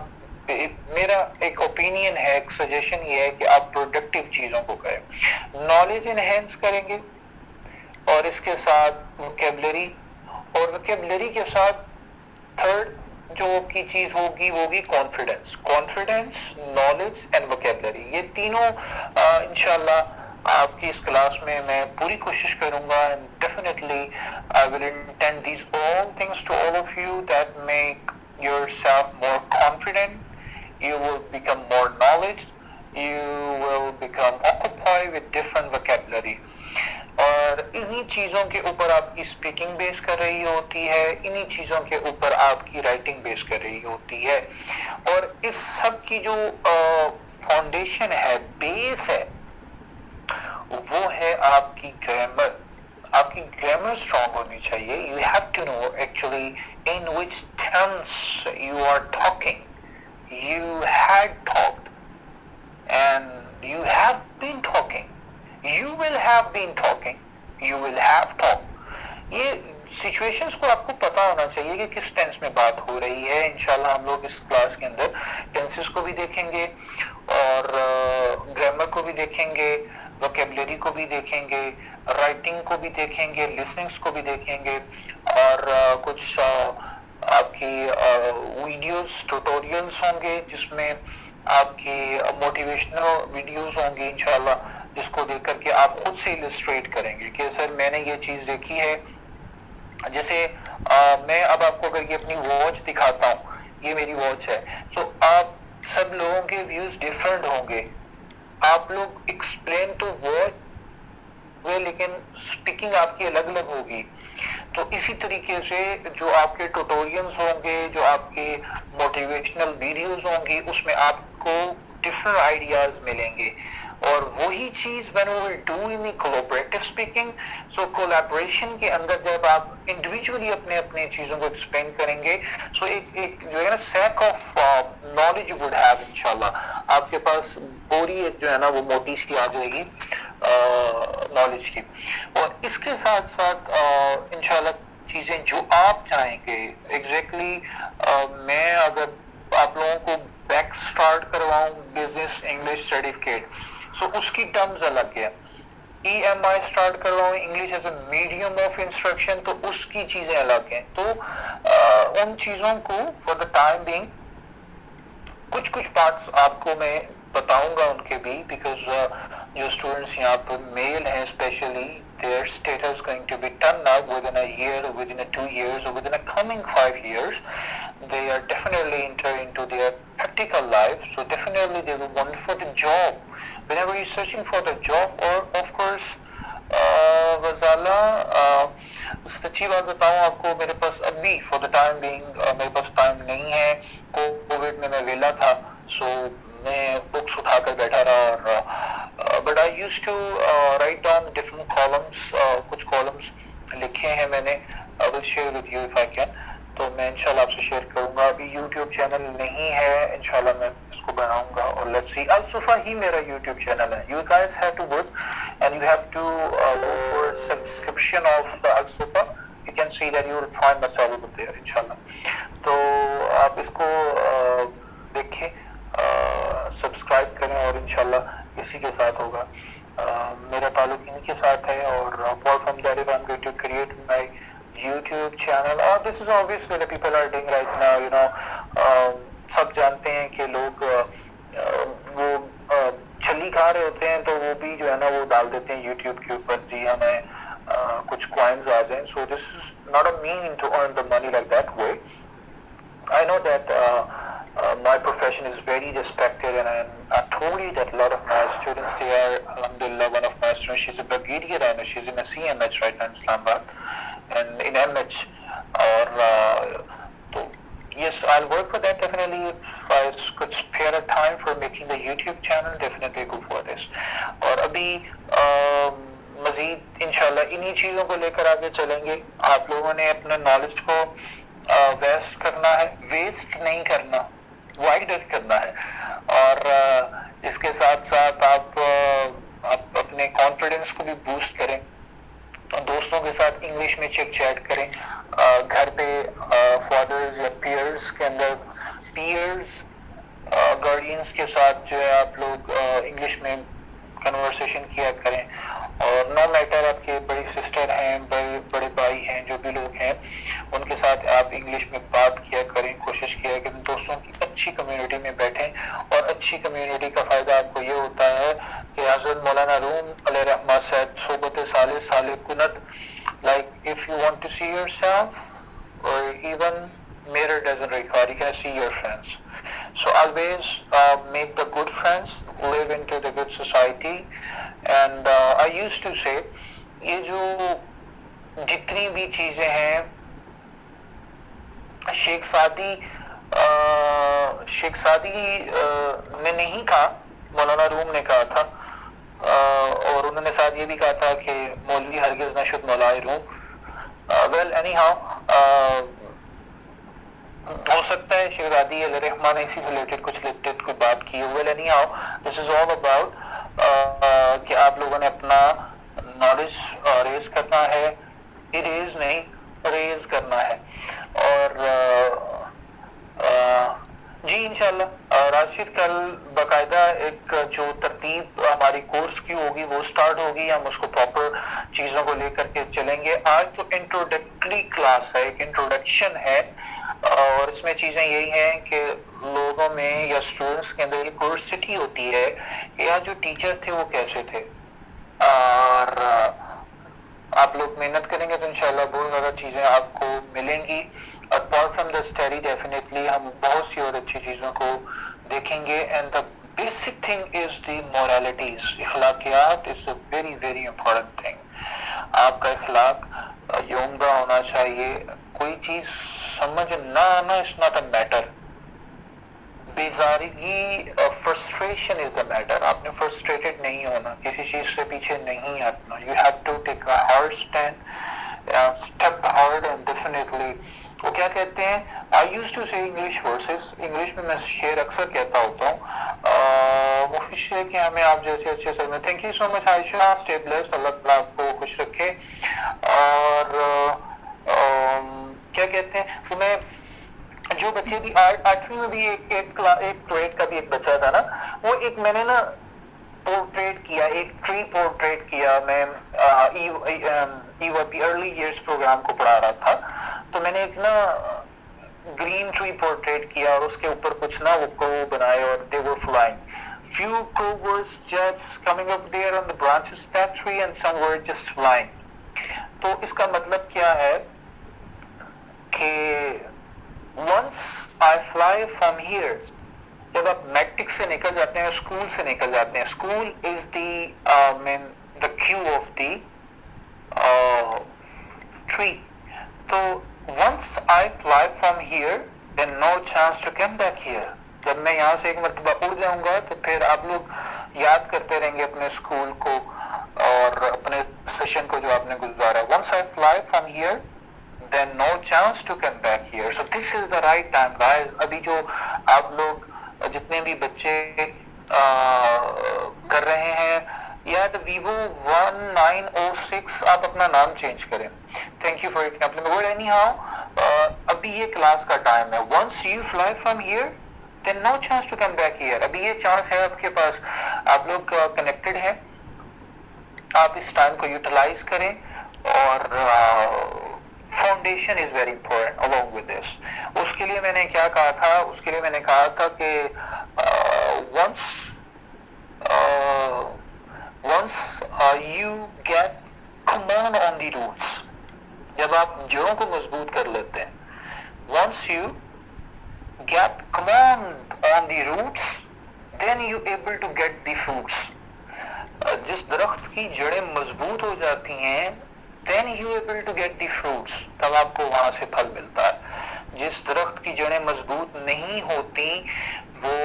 میرا ایک اوپینین ہے, ایک سجیشن یہ ہے کہ آپ پروڈکٹیو چیزوں کو کریں. نالج انہینس کریں گے اور اس کے ساتھ ووکیبلری, اور ووکیبلری کے ساتھ تھرڈ جو کی چیز ہوگی کانفیڈنس, نالج اینڈ ووکیبلری. یہ تینوں انشاءاللہ آپ کی اس کلاس میں پوری کوشش کروں گا. And definitely I will intend these all things to all of you that make yourself more confident. You will become more knowledge. You will become occupied with different vocabulary. اور انہی چیزوں کے اوپر آپ کی اسپیکنگ بیس کر رہی ہوتی ہے, انہی چیزوں کے اوپر آپ کی رائٹنگ بیس کر رہی ہوتی ہے. اور اس سب کی جو فاؤنڈیشن ہے, بیس ہے, وہ ہے آپ کی گرامر. آپ کی گرامر اسٹرانگ ہونی چاہیے. You have to know actually in which terms you are talking. You had talked and you have been talking. You will have been talking. You will have talked. یہ situations کو آپ کو پتا ہونا چاہیے کہ کس ٹینس میں بات ہو رہی ہے. انشاءاللہ ہم لوگ اس کلاس کے اندر ٹینسز کو بھی دیکھیں گے اور گرامر کو بھی دیکھیں گے, ووکیبلری کو بھی دیکھیں گے, رائٹنگ کو بھی دیکھیں گے, لسننگس کو بھی دیکھیں گے, اور کچھ آپ کی ویڈیوز ٹیوٹوریلز ہوں گے جس میں آپ کی موٹیویشنل ویڈیوز ہوں گی انشاءاللہ, جس کو دیکھ کر کے آپ خود سے السٹریٹ کریں گے کہ سر میں نے یہ چیز دیکھی ہے. جیسے میں اب آپ کو اگر یہ اپنی واچ دکھاتا ہوں, یہ میری واچ ہے, تو آپ سب لوگوں کے ویوز ڈفرینٹ ہوں گے. آپ لوگ ایکسپلین تو واچ ہوئے لیکن اسپیکنگ آپ کی الگ الگ ہوگی. تو اسی طریقے سے جو آپ کے ٹیوٹوریلز ہوں گے, جو آپ کے موٹیویشنل ویڈیوز ہوں گی, اس میں آپ کو ڈفرینٹ آئیڈیاز ملیں گے. اور وہی چیز when we will do in the collaborative speaking, so collaboration کے اندر جب آپ انڈیویجولی اپنے چیزوں کو ایکسپلین کریں گے, سو ایک جو ہے نا sake of knowledge would have انشاءاللہ. آپ کے پاس پوری ایک جو ہے نا وہ موٹی سی آ جائے گی نالج کی. اور اس کے ساتھ ساتھ انشاءاللہ چیزیں جو آپ چاہیں گے ایگزیکٹلی, میں اگر آپ لوگوں کو بیک اسٹارٹ کرواؤں بزنس انگلش سرٹیفکیٹ, سو اس کی ٹرمز الگ ہے. EMI اسٹارٹ کرواؤں English as a medium of instruction, تو اس کی چیزیں الگ ہیں. تو ان چیزوں کو فار دا ٹائم بینگ کچھ پارٹس آپ کو میں بتاؤں گا ان کے بھی, بیکاز جو اسٹوڈنٹس یہاں پر میل ہیں especially, their status going to be turned up within a year or within a 2 years or within a coming 5 years. They are definitely entering into their practical life, so definitely they will want for the job. Whenever you're searching for the job, or of course Ghazala سچی بات بتاؤں آپ کو, میرے پاس ابھی for the time being میرے پاس time نہیں ہے. کووڈ میں ویلا تھا, سو میں بکس اٹھا کر بیٹھا رہا, اور but I use to write down different columns. کچھ کالمس لکھے ہیں میں نے, I will share with you if I can. تو میں انشاءاللہ آپ سے شیئر کروں گا. ابھی یوٹیوب چینل نہیں ہے, انشاءاللہ میں اس کو بناؤں گا. اور لیٹس سی, الصفا ہی میرا یوٹیوب چینل ہے. You guys have to work and you have to go for subscription of the Al Safa. You can see that you will find myself over there انشاءاللہ. تو آپ اس کو دیکھیں, سبسکرائب کریں, اور انشاءاللہ اسی کے ساتھ ہوگا. میرا تعلق انہی کے ساتھ ہے. اور apart from that, if I'm going to create my YouTube channel, this is obviously the people are doing right now, you know, سب جانتے ہیں کہ لوگ وہ چھلی کھا رہے ہوتے ہیں, تو وہ بھی جو ہے نا وہ ڈال دیتے ہیں YouTube کے اوپر, جی ہمیں کچھ کوائنز آ جائیں. So this is not a mean to earn the money like that way. I know that my profession is very respected, and I told you that a lot of my students, they are, alhamdulillah, one of my students, she's a brigadier and she's in a CMH right now in Islamabad, and in MH. Or so yes, I'll work for that definitely. If I could spare a time for making the YouTube channel, definitely go for this. اور ابھی مزید انشاءاللہ انہی چیزوں کو لے کر آگے چلیں گے. آپ لوگوں نے اپنا نالج کو ویسٹ کرنا ہے, ویسٹ نہیں کرنا, وائڈر کرنا ہے. اور اس کے ساتھ ساتھ آپ اپنے کانفیڈنس کو بھی بوسٹ کریں, دوستوں کے ساتھ انگلش میں چٹ چیٹ کریں, گھر پہ فادرز یا پیئرز کے اندر پیئرز گارڈینس کے ساتھ جو ہے آپ لوگ انگلش میں کنورسیشن کیا کریں, اور نو میٹر آپ کے بڑی سسٹر ہیں, بڑے بھائی ہیں, جو بھی لوگ ہیں ان کے ساتھ آپ انگلش میں بات کیا کریں, کوشش کیا کہ دوستوں کی اچھی کمیونٹی میں بیٹھیں. اور اچھی کمیونٹی کا فائدہ آپ کو یہ ہوتا ہے کہ حضرت مولانا روم علیہ رحمہ said صحبت صالح صالح کنت, like if you want to see yourself or even mirror doesn't require, you can see your friends. So always make the good friends, live into the good society. And I used to say یہ جو جتنی بھی چیزیں ہیں شیخ Saadi نے نہیں کہا, مولانا روم نے کہا تھا, اور انہوں نے ساتھ یہ بھی کہا تھا کہ مولوی ہرگز نہ شد مولائے روم. ویل اینی ہاؤ ہو سکتا ہے شیخ سعدی علیہ رحمہ نے اسی سے ریلیٹڈ کوئی بات کی. Well anyhow this is all about کہ آپ لوگوں نے اپنا نالج ریز کرنا ہے, اریز نہیں ریز کرنا ہے. اور جی انشاءاللہ راشد کل باقاعدہ ایک جو ترتیب ہماری کورس کی ہوگی وہ سٹارٹ ہوگی, ہم اس کو پراپر چیزوں کو لے کر کے چلیں گے. آج تو انٹروڈکٹری کلاس ہے, ایک انٹروڈکشن ہے, اور اس میں چیزیں یہی ہیں کہ لوگوں میں یا اسٹوڈنٹس کے اندر یہ کیوریوسٹی ہوتی ہے کہ یار جو ٹیچر تھے وہ کیسے تھے, اور آپ لوگ محنت کریں گے تو انشاءاللہ بہت زیادہ چیزیں آپ کو ملیں گی. Apart from the study definitely ہم بہت سی اور اچھی چیزوں کو دیکھیں گے. And the basic thing is the moralities, اخلاقیات is a very very important thing. آپ کا اخلاق یہ عمدہ ہونا چاہیے. کوئی چیز سمجھ نہ آنا از ناٹ اے میٹر, بیزارگی فرسٹریشن از اے میٹر. آپ نے فرسٹریٹڈ نہیں ہونا, کسی چیز سے پیچھے نہیں ہٹنا. You have to take a hard stand, step hard, and definitely وہ کیا کہتے ہیں, I use to say English verses, English میں میں شعر اکثر کہتا ہوتا ہوں, کوشش ہے کہ ہمیں آپ جیسے اچھے سر میں. Thank you so much Ayesha, stay blessed, اللہ تعالیٰ آپ کو خوش رکھے. اور کیا کہتے ہیں وہ میں جو بچے بھی آٹھویں میں بھی ایک گریڈ کا بھی ایک بچہ تھا نا, وہ ایک میں نے نا پورٹریٹ کیا, ایک ٹری پورٹریٹ کیا. میں EYP ارلی ایئرس پروگرام کو پڑھا رہا تھا, تو میں نے ایک نا گرین ٹری پورٹریٹ کیا, اور اس کے اوپر کچھ نا وہ کو بنائے, اور they were flying. Few crows just coming up there on the branches of that tree, and some were just flying. تو اس کا مطلب کیا ہے کہ once I fly from here, جب آپ میٹرک سے نکل جاتے ہیں, اسکول سے نکل جاتے ہیں, school is the queue of the tree. تو once I fly from here, then no chance to come back here. جب میں یہاں سے ایک مرتبہ اڑ جاؤں گا تو پھر آپ لوگ یاد کرتے رہیں گے اپنے اسکول کو اور اپنے سیشن کو جو آپ نے گزارا. Once I fly from here, then no chance to come back here. So this is the right time, guys. ابھی جو آپ لوگ جتنے بھی بچے کر رہے ہیں, یا تو Vivo 1906 آپ اپنا نام چینج کریں. Thank you for your compliment. Well, anyhow, ابھی یہ کلاس کا ٹائم ہے. Once you fly from here, then no chance to come back here. ابھی یہ چانس ہے آپ کے پاس, آپ لوگ کنیکٹڈ ہیں, آپ اس ٹائم کو یوٹیلائز کریں. اور foundation is very important along with this. اس کے لیے میں نے کیا کہا تھا, اس کے لیے میں نے کہا تھا کہ once you get command on the roots, جب آپ جڑوں کو مضبوط کر لیتے ہیں, once you get command on the roots, then you able to get the fruits. جس درخت کی جڑیں مضبوط ہو جاتی ہیں, then you able to get the fruits, تب آپ کو وہاں سے پھل ملتا ہے. جس درخت کی جڑیں مضبوط نہیں ہوتی وہ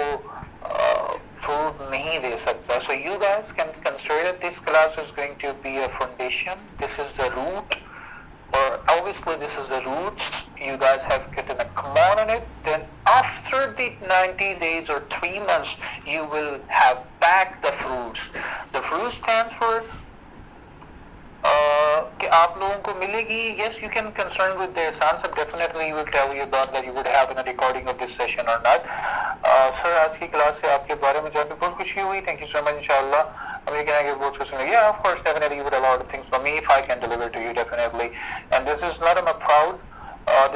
فروٹ نہیں دے سکتا. So you guys can consider that this class is going to be a foundation. This is the root, or obviously this is the roots. You guys have gotten a command on it. Then after the 90 days or 3 months, you will have pack the fruits. The fruit stands for کہ آپ لوگوں کو ملے گی. Yes, you can concern with the Ehsan sir. Definitely he will tell you about that you would have in a recording of this session or not. Sir, آج کی class سے آپ کے بارے میں جان کے بہت خوشی ہوئی. Thank you so much. انشاءاللہ ہمیں کہنا کہ بہت خوشی ہوئی. Yeah, of course, definitely you would have a lot of things for me if I can deliver to you, definitely. And this is not I'm proud.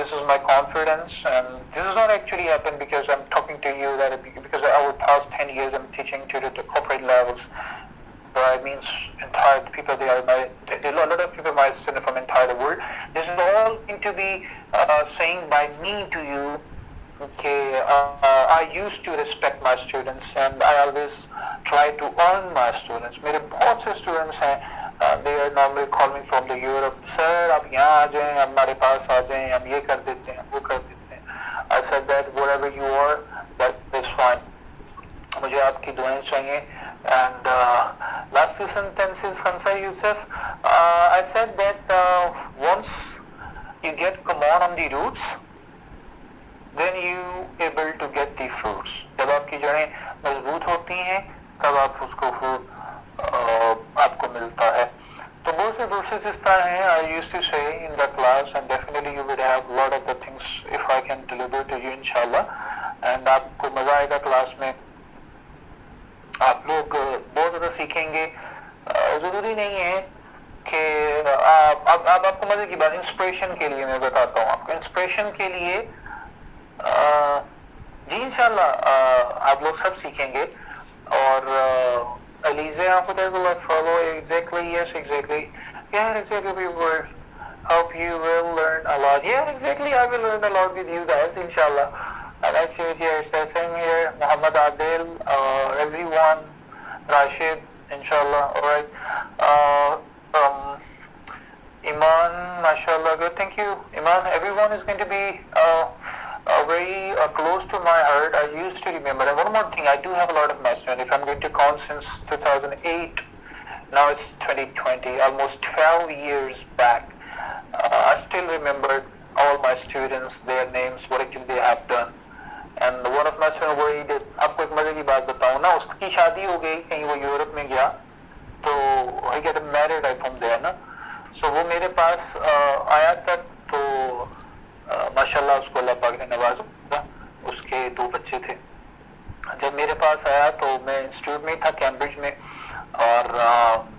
This is my confidence, and this is not actually happened because I'm talking to you, that because over the past 10 years I'm teaching to the corporate levels. It means entire people, a lot of people might student from entire world. This is all going to be saying by me to you. Okay, I used to respect my students and I always try to earn my students. میرے بہت سے students ہیں, they are normally calling from the Europe. Sir, آپ یہاں آ جائیں, ہمارے پاس آ جائیں, ہم یہ کر دیتے ہیں, وہ کر دیتے ہیں. I said that wherever you are, that is fine. مجھے آپ کی دعائیں چاہیے. And last two sentences, Khansa Yusuf, I said that once you get command on the roots, then you able to get the fruits. جب آپ کی جڑیں مضبوط ہوتی ہیں تب آپ اس کو آپ کو ملتا ہے. تو بہت سے verses اس طرح ہیں. I used to say in the class, and definitely you would have a lot of the things if I can deliver to you, inshallah. And آپ کو مزہ آئے گا کلاس میں. آپ لوگ بہت زیادہ سیکھیں گے. ضروری نہیں ہے کہ آپ کو مزے کی بات, انسپریشن کے لیے میں بتاتا ہوں آپ کو, انسپریشن کے لیے جی انشاءاللہ آپ لوگ سب سیکھیں گے. اور علیزہ آپ کو follow exactly, yes exactly, yeah exactly, we will help you will learn a lot. Yeah exactly, I will learn a lot with you guys inshallah. And I see it here, same here, Muhammad Adil, everyone, Rashid, inshallah, alright. Iman, mashallah, good, thank you. Iman, everyone is going to be very close to my heart. I used to remember. And one more thing, I do have a lot of my students. If I'm going to count since 2008, now it's 2020, almost 12 years back. I still remember all my students, their names, what actually they have done. And one of my students where he did, آپ کو ایک مزے کی بات بتاؤں نا, اس کی شادی ہو گئی, کہیں وہ یورپ میں گیا, تو he got married from there نا. So وہ میرے پاس آیا تھا, تو ماشاءاللہ اس کو اللہ پاک نے نوازا, اس کے 2 بچے تھے. جب میرے پاس آیا تو میں انسٹیٹیوٹ میں تھا, کیمبرج میں, اور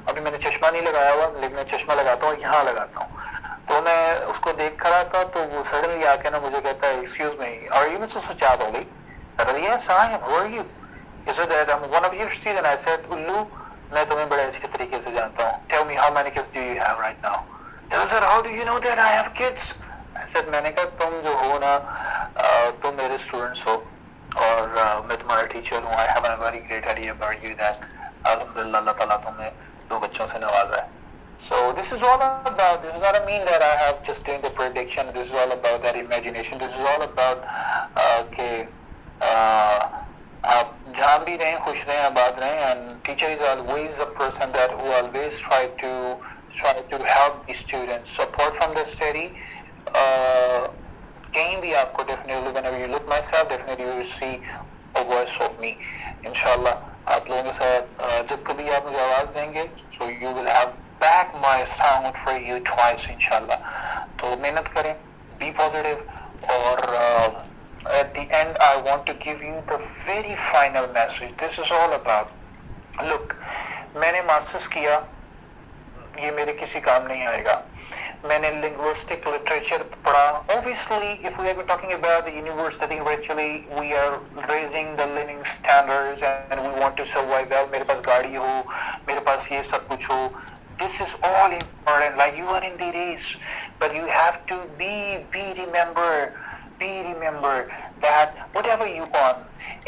ابھی میں نے چشمہ نہیں لگایا ہوا, لیکن میں چشمہ لگاتا ہوں, یہاں لگاتا ہوں. تو میں اس کو دیکھ کھڑا تھا, تو وہ سڈنلی آ کے نا مجھے کہتا ہے, ایکسکیوز می, اور یہ mister Sajjad Ali. Yes, I am. Who are you? He said that I'm one of your students. I said, Ullu, میں تمہیں بڑے اچھے طریقے سے جانتا ہوں. Tell me how many kids do you have right now? He said, how do you know that I have kids? I said, میں نے کہا تم جو ہو نا, تم میرے اسٹوڈنٹس ہو, اور میں تمہارا ٹیچر ہوں. I have a very great idea about you that الحمدللہ اللہ تعالیٰ تمہیں 2 بچوں سے نوازا ہے. So this is all about, this does not mean that I have just doing the prediction. This is all about that imagination. This is all about کہ آپ جہاں بھی رہیں, خوش رہیں, آباد رہیں. And teacher is always a person that who always try to help the students. So apart from the study, کہیں بھی آپ کو definitely whenever you look myself, definitely you will see a voice of me. Inshallah آپ لوگوں کے ساتھ جب کبھی آپ مجھے آواز دیں گے, so you will have back my sound for you twice inshallah. تو محنت کریں, be positive, اور at the end I want to give you the very final message. This is all about, look, میں نے ماسٹرز کیا, یہ میرے کسی کام نہیں آئے گا. میں نے linguistic literature پڑھا. Obviously, if we are talking about the university, actually we are raising the living standards and we want to survive well. میرے پاس گاڑی ہو, میرے پاس یہ سب کچھ ہو. This is all important. Like you are in the race, but you have to remember that whatever you want,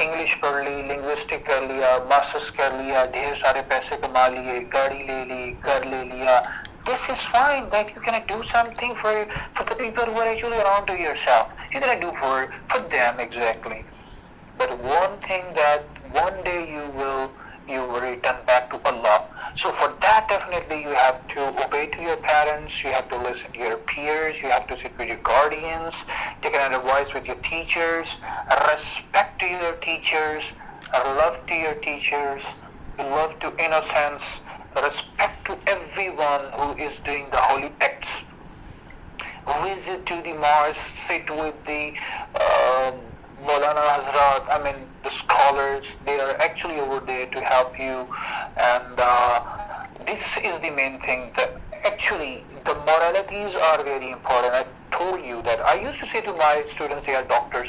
English پڑھ لی, linguistic کر لیا, masters کر لیا, ڈھیر سارے پیسے کما لیے, گاڑی لے لی, گھر لے لیا. This is fine. That you can do something for the people who are actually around to yourself. You're gonna do for them exactly. But one thing that one day you will return back to Allah. So for that, definitely you have to obey to your parents, you have to listen to your peers, you have to sit with your guardians, take an advice with your teachers, respect to your teachers, love to your teachers, love to innocence, respect to everyone who is doing the holy acts, visit to the mosque, sit with the Maulana Hazrat, I mean the scholars, they are actually over there to help you, and this is the main thing, that actually the moralities are very important. I told you that I used to say to my students, they are doctors.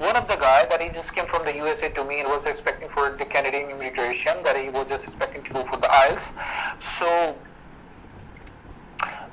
One of the guy that he just came from the USA to me and was expecting for the Canadian immigration, that he was just expecting to go for the IELTS. So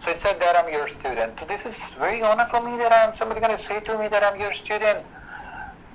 so it said that I'm your student. So this is very honor for me that somebody gonna say to me that I'm your student.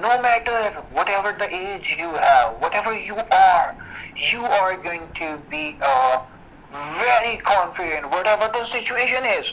no matter whatever the age you have, whatever you are going to be very confident whatever the situation is.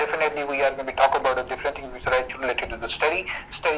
Definitely we are going to talk about the different things which are actually related to the study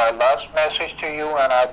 my last message to you and I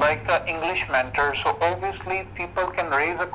like the English mentor, so obviously people can raise a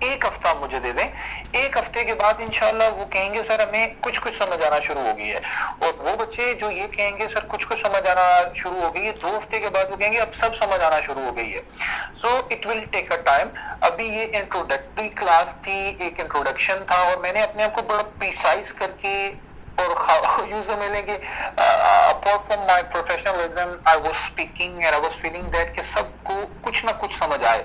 ایک ہفتہ مجھے دے دیں, ایک ہفتے کے بعد انشاءاللہ وہ کہیں گے سر ہمیں کچھ سمجھ آنا شروع ہو گئی ہے, اور وہ بچے جو یہ کہیں گے سر کچھ سمجھ آنا شروع ہو گئی ہے, 2 ہفتے کے بعد وہ کہیں گے اب سب سمجھ آنا شروع ہو گئی ہے. So it will take a time. ابھی یہ انٹروڈکٹری کلاس تھی, ایک انٹروڈکشن تھا, اور میں نے اپنے آپ کو بڑا پریسائز کر کے اور یوزر ملیں گے apart from my professionalism I was speaking and I was feeling that کہ سب کو کچھ نہ کچھ سمجھ آئے.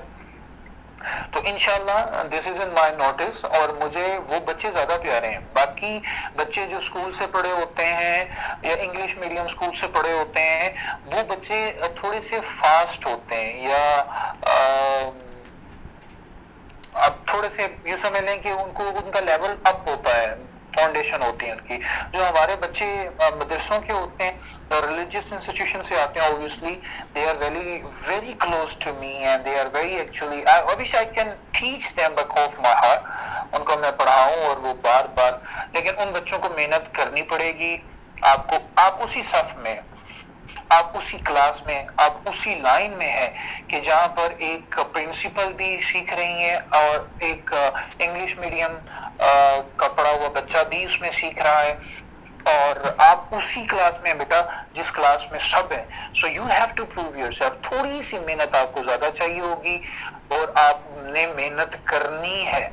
تو انشاءاللہ دس از ان مائی نوٹس, اور مجھے وہ بچے زیادہ پیارے ہیں. باقی بچے جو اسکول سے پڑھے ہوتے ہیں یا انگلش میڈیم اسکول سے پڑھے ہوتے ہیں, وہ بچے تھوڑے سے فاسٹ ہوتے ہیں, یا اب تھوڑے سے یہ سمجھ لیں کہ ان کا لیول اپ ہوتا ہے, فاؤنڈیشن ہوتی ہے ان کی. جو ہمارے بچے مدرسوں کے ہوتے ہیں, ریلیجیس انسٹیٹیوشن سے آتے ہیں, obviously they are very very close to me and they are very actually I wish I can teach them the call of my heart. ان کو میں پڑھاؤں اور وہ بار بار, لیکن ان بچوں کو محنت کرنی پڑے گی. آپ کو, آپ اسی صف میں, آپ اسی کلاس میں, آپ اسی لائن میں ہے کہ جہاں پر ایک پرنسپل بھی سیکھ رہی ہیں اور ایک انگلش میڈیم کا پڑھا ہوا بچہ بھی اس میں سیکھ رہا ہے, اور آپ اسی کلاس میں بیٹا جس کلاس میں سب ہیں. So you have to prove yourself. تھوڑی سی محنت آپ کو زیادہ چاہیے ہوگی, اور آپ نے محنت کرنی ہے.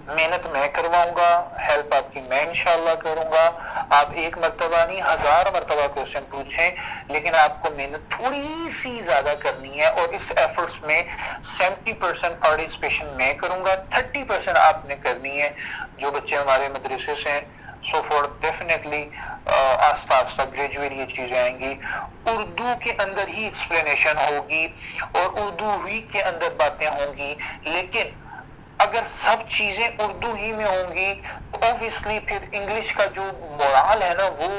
محنت میں کرواؤں گا, ہیلپ آپ کی میں انشاءاللہ کروں گا. آپ ایک مرتبہ نہیں 1000 مرتبہ کوشچن پوچھیں, لیکن آپ کو محنت تھوڑی سی زیادہ کرنی ہے, اور اس ایفرٹس میں 70% پارٹیسپیشن میں کروں گا, 30% آپ نے کرنی ہے جو بچے ہمارے مدرسے سے ہیں. سو فار ڈیفینیٹلی آہستہ آہستہ گریجویٹ یہ چیزیں آئیں گی. اردو کے اندر ہی ایکسپلینیشن ہوگی اور اردو ہی کے اندر باتیں ہوں گی, لیکن اگر سب چیزیں اردو ہی میں ہوں گی تو اوبویسلی پھر انگلش کا جو مورال ہے نا وہ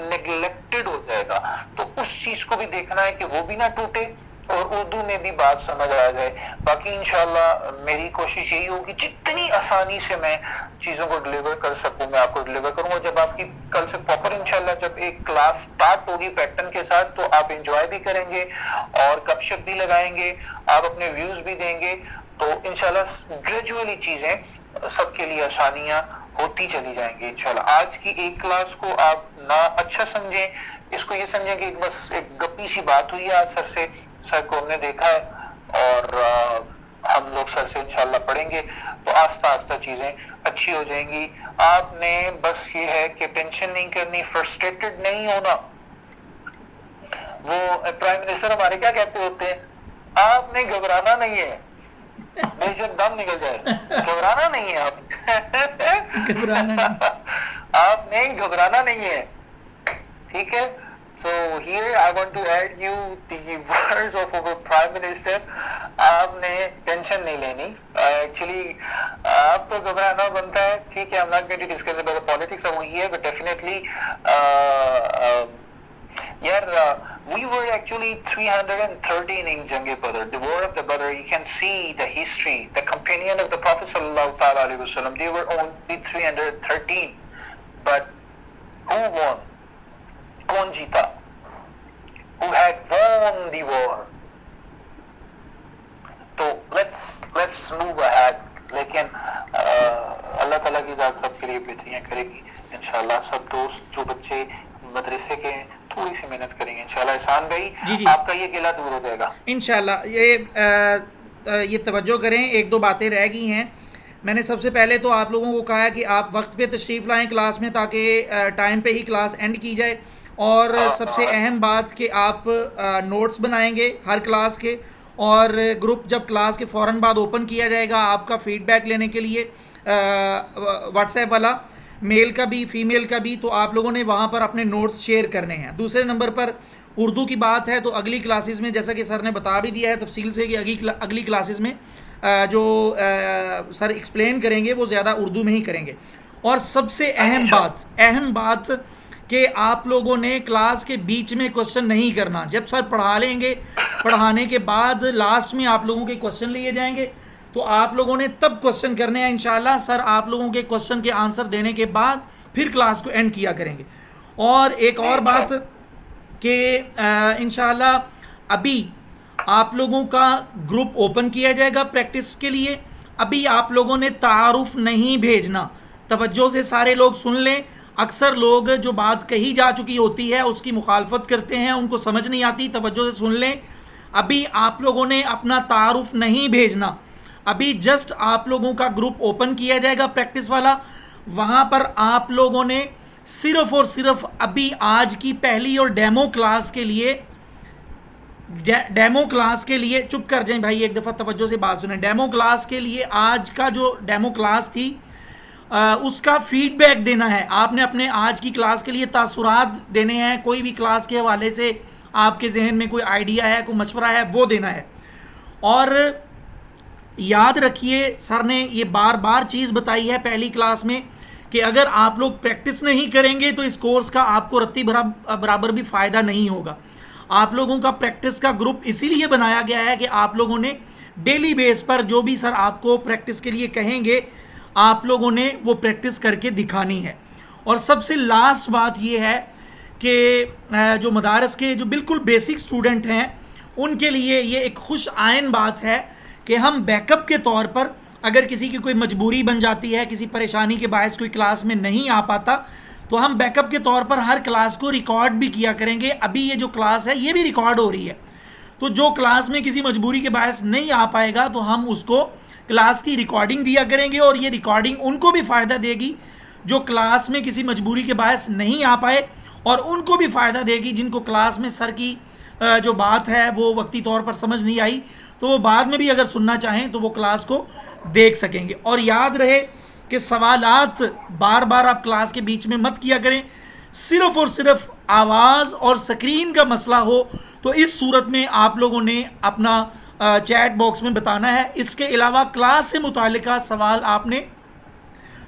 نیگلیکٹڈ ہو جائے گا. تو اس چیز کو بھی دیکھنا ہے کہ وہ بھی نہ ٹوٹے اور اردو میں بھی بات سمجھ آ جائے. باقی انشاءاللہ میری کوشش یہی ہوگی جتنی آسانی سے میں چیزوں کو ڈلیور کر سکوں میں آپ کو ڈلیور کروں گا. جب آپ کی کل سے پراپر انشاءاللہ جب ایک کلاس سٹارٹ ہوگی پیٹرن کے ساتھ, تو آپ انجوائے بھی کریں گے اور گپ شپ بھی لگائیں گے, آپ اپنے ویوز بھی دیں گے. تو انشاءاللہ گریجولی چیزیں سب کے لیے آسانیاں ہوتی چلی جائیں گی انشاءاللہ. آج کی ایک کلاس کو آپ نہ اچھا سمجھیں, اس کو یہ سمجھیں کہ بس ایک گپی سی بات ہوئی ہے آج سر سے, سر کو ہم نے دیکھا ہے اور ہم لوگ سر سے انشاءاللہ پڑھیں گے تو آہستہ آہستہ چیزیں اچھی ہو جائیں گی. آپ نے بس یہ ہے کہ ٹینشن نہیں کرنی, فرسٹریٹڈ نہیں ہونا. وہ پرائم منسٹر ہمارے کیا کہتے ہوتے ہیں, آپ نے گھبرانا نہیں ہے, بے شک دم نکل جائے, گھبرانا نہیں ہے, آپ نے گھبرانا نہیں ہے, ٹھیک ہے. So here I want to add you the words of our Prime Minister. آپ نے ٹینشن نہیں لینی. ایکچولی آپ تو گھبرانا بنتا ہے, ٹھیک ہے, I'm not going to discuss about the politics of here, but definitely we were actually 313 in Jang-e Badr, the war of the Badr. You can see the history, the companion of the Prophet sallallahu ta'ala alayhi wa sallam, they were only 313. But who won? کون جیتا? Who had won the war? تو let's move ahead. لیکن اللہ تعالیٰ کی ذات سب کے لیے بہتریاں کرے گی انشاءاللہ. سب دوست جو بچے مدرسے کے ہیں تھوڑی سی محنت کریں گے انشاءاللہ. احسان بھائی جی آپ کا یہ گلہ دور ہو جائے گا انشاءاللہ. یہ توجہ کریں, 1-2 باتیں رہ گئی ہیں. میں نے سب سے پہلے تو آپ لوگوں کو کہا ہے کہ آپ وقت پہ تشریف لائیں کلاس میں, تاکہ ٹائم پہ ہی کلاس اینڈ کی جائے. اور سب سے اہم بات کہ آپ نوٹس بنائیں گے ہر کلاس کے, اور گروپ جب کلاس کے فوراً بعد اوپن کیا جائے گا آپ کا فیڈ بیک لینے کے لیے, واٹس ایپ والا, میل کا بھی فیمیل کا بھی, تو آپ لوگوں نے وہاں پر اپنے نوٹس شیئر کرنے ہیں. دوسرے نمبر پر اردو کی بات ہے تو اگلی کلاسز میں, جیسا کہ سر نے بتا بھی دیا ہے تفصیل سے, کہ اگلی کلاسز میں جو سر ایکسپلین کریں گے وہ زیادہ اردو میں ہی کریں گے. اور سب سے اہم بات کہ آپ لوگوں نے کلاس کے بیچ میں کوشچن نہیں کرنا. جب سر پڑھا لیں گے, پڑھانے کے بعد لاسٹ میں آپ لوگوں کے کوشچن لیے جائیں گے, تو آپ لوگوں نے تب کوشچن کرنے ہیں انشاءاللہ. سر آپ لوگوں کے کوشچن کے آنسر دینے کے بعد پھر کلاس کو اینڈ کیا کریں گے. اور ایک اور بات کہ انشاءاللہ ابھی آپ لوگوں کا گروپ اوپن کیا جائے گا پریکٹس کے لیے, ابھی آپ لوگوں نے تعارف نہیں بھیجنا. توجہ سے سارے لوگ سن لیں. اکثر لوگ جو بات کہی جا چکی ہوتی ہے اس کی مخالفت کرتے ہیں, ان کو سمجھ نہیں آتی. توجہ سے سن لیں. ابھی آپ لوگوں نے اپنا تعارف نہیں بھیجنا. ابھی جسٹ آپ لوگوں کا گروپ اوپن کیا جائے گا پریکٹس والا, وہاں پر آپ لوگوں نے صرف اور صرف ابھی آج کی پہلی اور ڈیمو کلاس کے لیے چپ کر جائیں بھائی, ایک دفعہ توجہ سے بات سنیں. ڈیمو کلاس کے لیے آج کا جو ڈیمو کلاس تھی اس کا فیڈ بیک دینا ہے. آپ نے اپنے آج کی کلاس کے لیے تاثرات دینے ہیں. کوئی بھی کلاس کے حوالے سے آپ کے ذہن میں کوئی آئیڈیا ہے, کوئی مشورہ ہے, وہ دینا ہے. اور یاد رکھیے سر نے یہ بار بار چیز بتائی ہے پہلی کلاس میں کہ اگر آپ لوگ پریکٹس نہیں کریں گے تو اس کورس کا آپ کو رتی برابر بھی فائدہ نہیں ہوگا. آپ لوگوں کا پریکٹس کا گروپ اسی لیے بنایا گیا ہے کہ آپ لوگوں نے ڈیلی بیس پر جو بھی سر آپ کو پریکٹس کے لیے کہیں گے آپ لوگوں نے وہ پریکٹس کر کے دکھانی ہے. اور سب سے لاسٹ بات یہ ہے کہ جو مدارس کے جو بالکل بیسک سٹوڈنٹ ہیں ان کے لیے یہ ایک خوش آئن بات ہے کہ ہم بیک اپ کے طور پر اگر کسی کی کوئی مجبوری بن جاتی ہے, کسی پریشانی کے باعث کوئی کلاس میں نہیں آ پاتا, تو ہم بیک اپ کے طور پر ہر کلاس کو ریکارڈ بھی کیا کریں گے. ابھی یہ جو کلاس ہے یہ بھی ریکارڈ ہو رہی ہے, تو جو کلاس میں کسی مجبوری کے باعث نہیں آ پائے گا تو ہم اس کو کلاس کی ریکارڈنگ دیا کریں گے, اور یہ ریکارڈنگ ان کو بھی فائدہ دے گی جو کلاس میں کسی مجبوری کے باعث نہیں آ پائے, اور ان کو بھی فائدہ دے گی جن کو کلاس میں سر کی جو بات ہے وہ وقتی طور پر سمجھ نہیں آئی, تو وہ بعد میں بھی اگر سننا چاہیں تو وہ کلاس کو دیکھ سکیں گے. اور یاد رہے کہ سوالات بار بار آپ کلاس کے بیچ میں مت کیا کریں. صرف اور صرف آواز اور سکرین کا مسئلہ ہو تو اس صورت میں آپ لوگوں نے اپنا چیٹ باکس میں بتانا ہے. اس کے علاوہ کلاس سے متعلقہ سوال آپ نے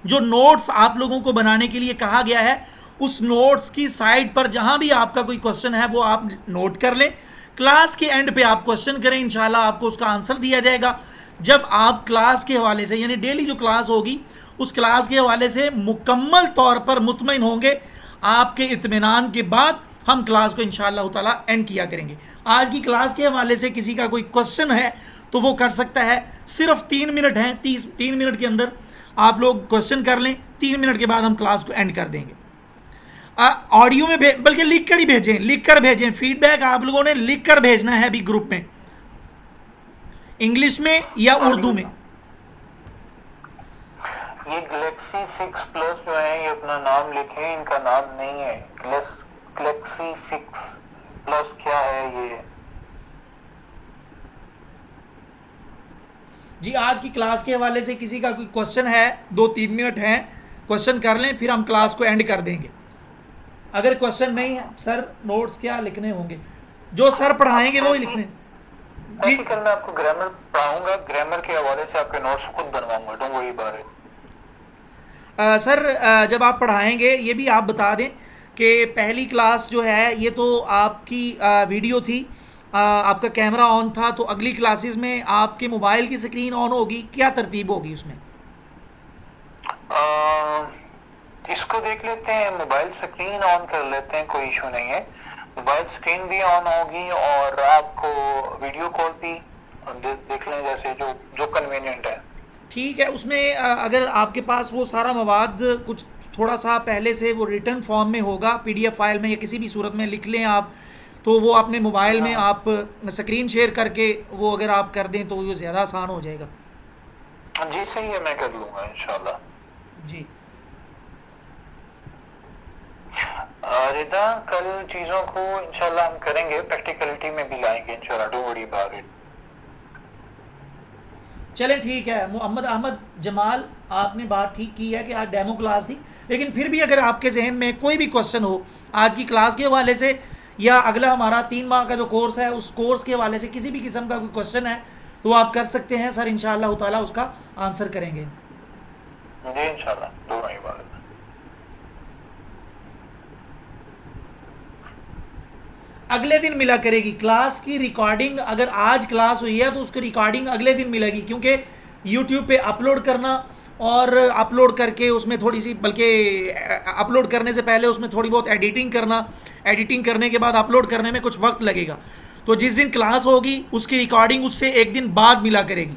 جو نوٹس آپ لوگوں کو بنانے کے لیے کہا گیا ہے اس نوٹس کی سائڈ پر جہاں بھی آپ کا کوئی کوشچن ہے وہ آپ نوٹ کر لیں. کلاس کے اینڈ پہ آپ کوشچن کریں, انشاءاللہ آپ کو اس کا آنسر دیا جائے گا. جب آپ کلاس کے حوالے سے یعنی ڈیلی جو کلاس ہوگی اس کلاس کے حوالے سے مکمل طور پر مطمئن ہوں گے, آپ کے اطمینان کے بعد ہم کلاس کو انشاءاللہ تعالی اینڈ کیا کریں گے. آج کی کلاس کے حوالے سے کسی کا کوئی کوشچن ہے تو وہ کر سکتا ہے. صرف 3 منٹ ہیں, 3 منٹ کے اندر آپ لوگ کوشچن کر لیں. 3 منٹ کے بعد ہم کلاس کو اینڈ کر دیں گے. آڈیو میں بلکہ لکھ کر ہی بھیجیں, لکھ کر بھیجیں. فیڈ بیک آپ لوگوں نے لکھ کر بھیجنا ہے ابھی گروپ میں, انگلش میں یا اردو میں. یہ گلیکسی 6 پلس جو ہے یہ اپنا نام لکھیں, ان کا نام نہیں ہے. گلیکسی 6 پلس کیا ہے یہ؟ جی آج کی کلاس کے حوالے سے کسی کا کوئی کوشچن ہے, 2-3 منٹ ہیں, کوشچن کر لیں پھر ہم کلاس کو اینڈ کر دیں گے. اگر کوشچن نہیں ہے سر نوٹس کیا لکھنے ہوں گے, جو سر پڑھائیں گے وہی لکھنے. جی کل میں آپ کو گرامر پڑھاؤں گا, گرامر کے حوالے سے آپ کے نوٹس خود بنواؤں گا. Don't worry about it. Sir جب آپ پڑھائیں گے یہ بھی آپ بتا دیں کہ پہلی کلاس جو ہے یہ تو آپ کی ویڈیو تھی, آپ کا کیمرہ آن تھا, تو اگلی کلاسز میں آپ کے موبائل کی سکرین آن ہوگی, کیا ترتیب ہوگی اس میں؟ اس کو دیکھ لیتے ہیں, موبائل سکرین آن کر لیتے ہیں, کوئی ایشو نہیں ہے. موبائل سکرین بھی آن ہوگی اور آپ کو ویڈیو کال بھی دیکھ لیں جیسے جو کنوینئنٹ ہے. ٹھیک ہے. اس میں اگر آپ کے پاس وہ سارا مواد کچھ تھوڑا سا پہلے سے وہ ریٹن فارم میں ہوگا, پی ڈی ایف فائل میں یا کسی بھی صورت میں لکھ لیں آپ, تو وہ اپنے موبائل میں آپ سکرین شیئر کر کے وہ اگر آپ کر دیں تو وہ زیادہ آسان ہو جائے گا. جی صحیح ہے, میں کر لوں گا انشاءاللہ. جی رضا کل چیزوں کو انشاءاللہ ہم کریں گے, پریکٹیکلٹی میں بھی لائیں گے انشاءاللہ. Don't worry about it. چلیں ٹھیک ہے. محمد احمد جمال آپ نے بات ٹھیک کی ہے کہ آج ڈیمو کلاس تھی, لیکن پھر بھی اگر آپ کے ذہن میں کوئی بھی کوشچن ہو آج کی کلاس کے حوالے سے یا اگلا ہمارا 3 ماہ کا جو کورس ہے اس کورس کے حوالے سے کسی بھی قسم کا کوئی کوشچن ہے تو آپ کر سکتے ہیں. سر انشاءاللہ تعالی اس کا آنسر کریں گے. جی انشاءاللہ. Don't worry about it. اگلے دن ملا کرے گی کلاس کی ریکارڈنگ. اگر آج کلاس ہوئی ہے تو اس کی ریکارڈنگ اگلے دن ملے گی, کیونکہ یوٹیوب پہ اپلوڈ کرنا اور اپلوڈ کر کے اس میں تھوڑی سی, بلکہ اپلوڈ کرنے سے پہلے اس میں تھوڑی بہت ایڈیٹنگ کرنا, ایڈیٹنگ کرنے کے بعد اپلوڈ کرنے میں کچھ وقت لگے گا. تو جس دن کلاس ہوگی اس کی ریکارڈنگ اس سے 1 دن بعد ملا کرے گی.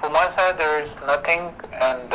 from my side there is nothing and